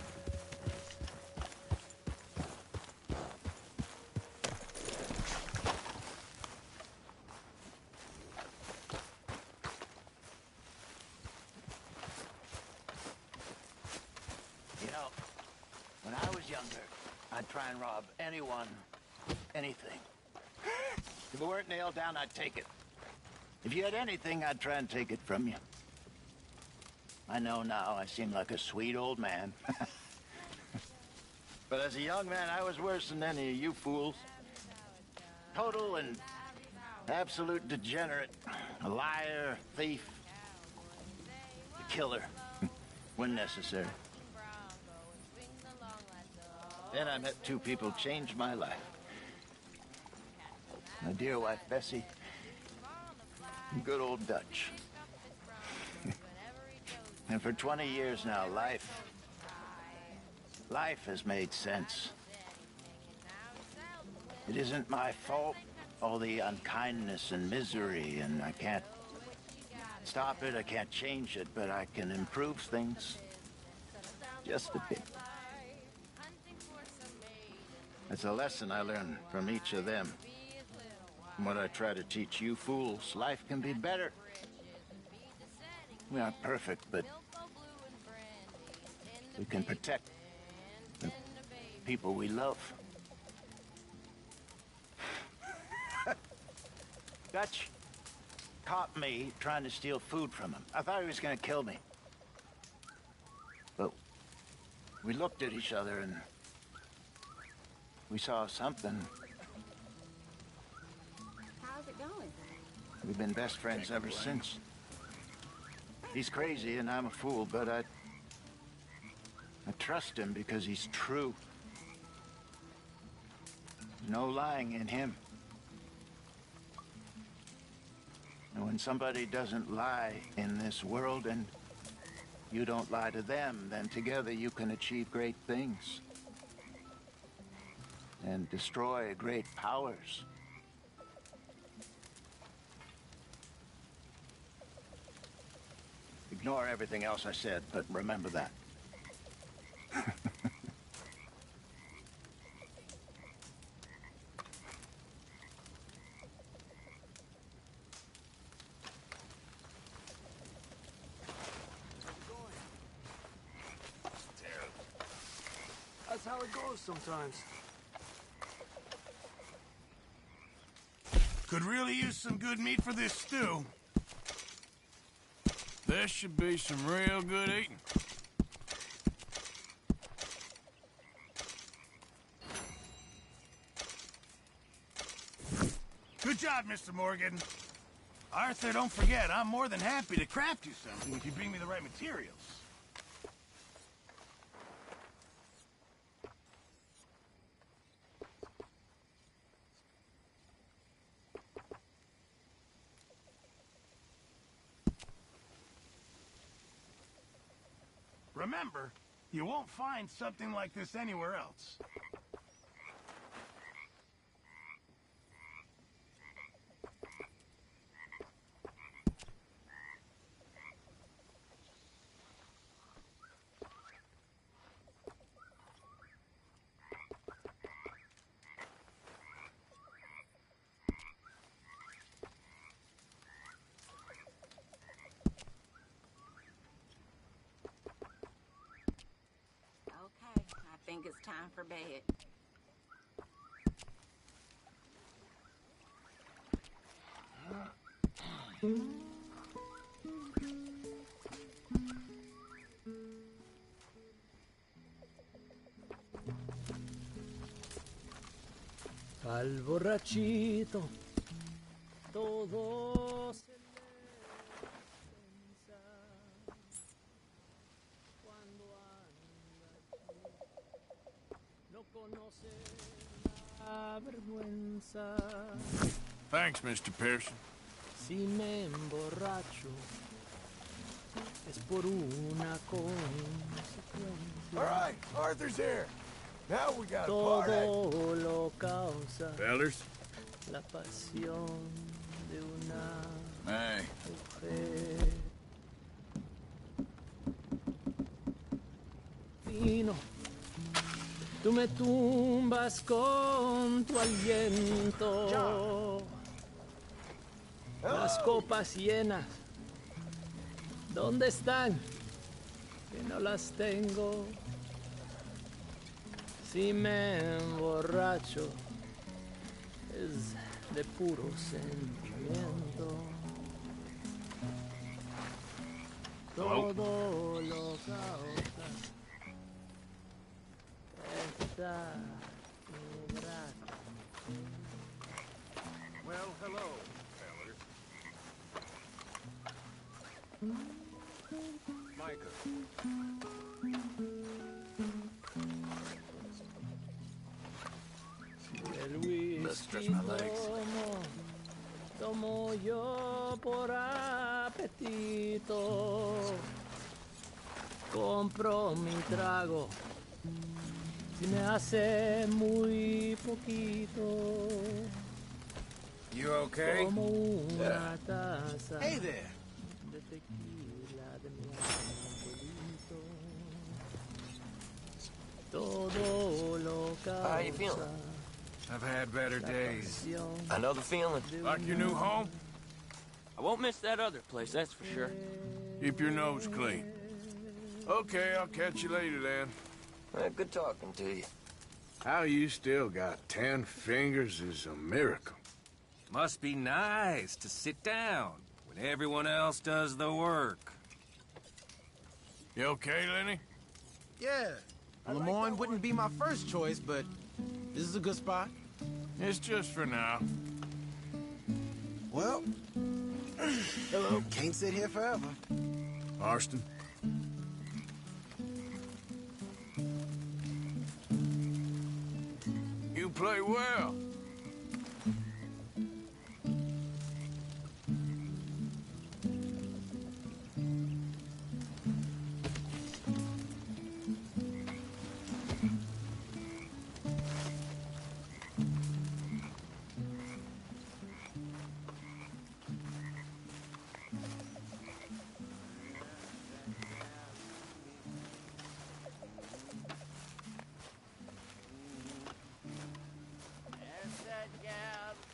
You know, when I was younger, I'd try and rob anyone, anything. If it weren't nailed down, I'd take it. If you had anything, I'd try and take it from you. I know now I seem like a sweet old man. But as a young man, I was worse than any of you fools. Total and absolute degenerate. A liar, thief, a killer, when necessary. Then I met two people who changed my life. My dear wife, Bessie, and good old Dutch. And for 20 years now, life has made sense. It isn't my fault, all the unkindness and misery, and I can't stop it, I can't change it, but I can improve things just a bit. It's a lesson I learned from each of them. And what I try to teach you fools, life can be better. We aren't perfect, but we can protect the people we love. Dutch caught me trying to steal food from him. I thought he was going to kill me. But we looked at each other and we saw something. How's it going? We've been best friends ever since. He's crazy and I'm a fool, but I trust him because he's true. No lying in him. And when somebody doesn't lie in this world and you don't lie to them, then together you can achieve great things. And destroy great powers. Ignore everything else I said, but remember that. That's how it goes sometimes. Could really use some good meat for this stew. This should be some real good eating. Good job, Mr. Morgan. Arthur, don't forget, I'm more than happy to craft you something if you bring me the right materials. Remember, you won't find something like this anywhere else. Okay, I think it's time for bed. Al borrachito, todo se le pensa cuando anda chico, no conoce la vergüenza. Thanks, Mr. Pearson. Si me emborracho, es por una consecuencia. All right, Arthur's here. Now we got a party. Todo lo causa Fellers? la pasión de una Hey. mujer. Vino, tú me tumbas con tu aliento. Las copas llenas, ¿dónde están? Que no las tengo. Si me emborracho, es de puro sentimiento. Todo lo causa esta ingrata. Well, hello, Micah. El whisky tomo yo por apetito. Compro mi trago, si me hace muy poquito. You okay? Como una taza Hey there. de tequila de mi abuelito. Todo lo causa. How you feeling? I've had better days. I know the feeling. Like your new home? I won't miss that other place, that's for sure. Keep your nose clean. Okay, I'll catch you later then. Good talking to you. How you still got 10 fingers is a miracle. Must be nice to sit down when everyone else does the work. You okay, Lenny? Yeah. Lemoyne wouldn't be my first choice, but this is a good spot. It's just for now. Well, hello. Can't sit here forever. Marston? You play well.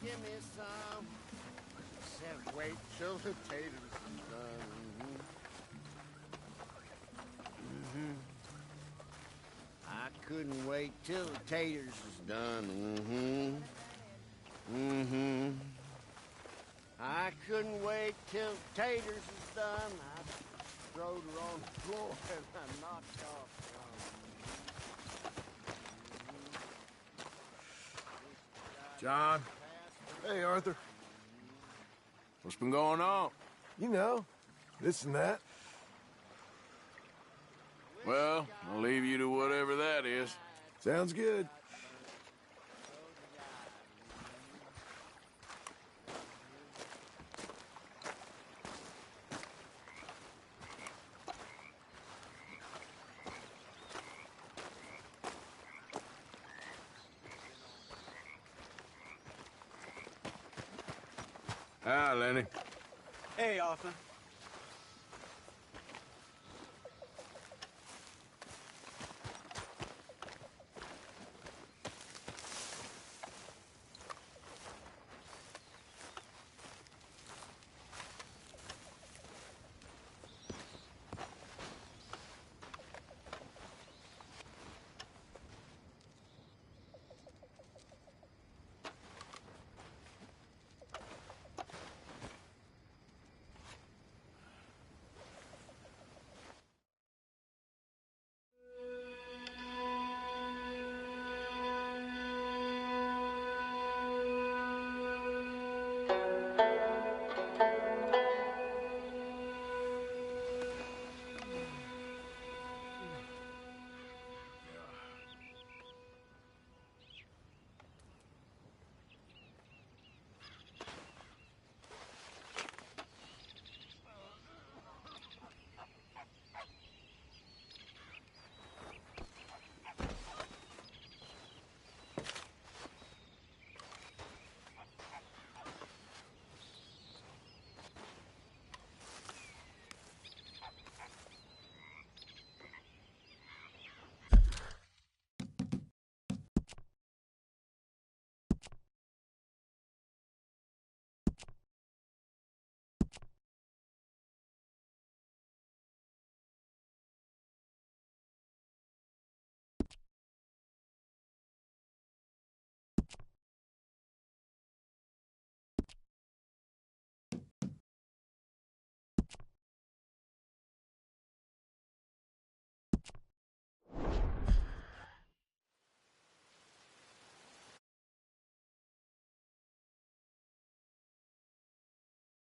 Give me some. Said wait till the taters is done. I couldn't wait till the taters is done. I couldn't wait till the taters is done. I throwed her on the floor and I knocked off. John? Hey, Arthur. What's been going on? You know, this and that. Well, I'll leave you to whatever that is. Sounds good. Ah, Lenny. Hey, Arthur.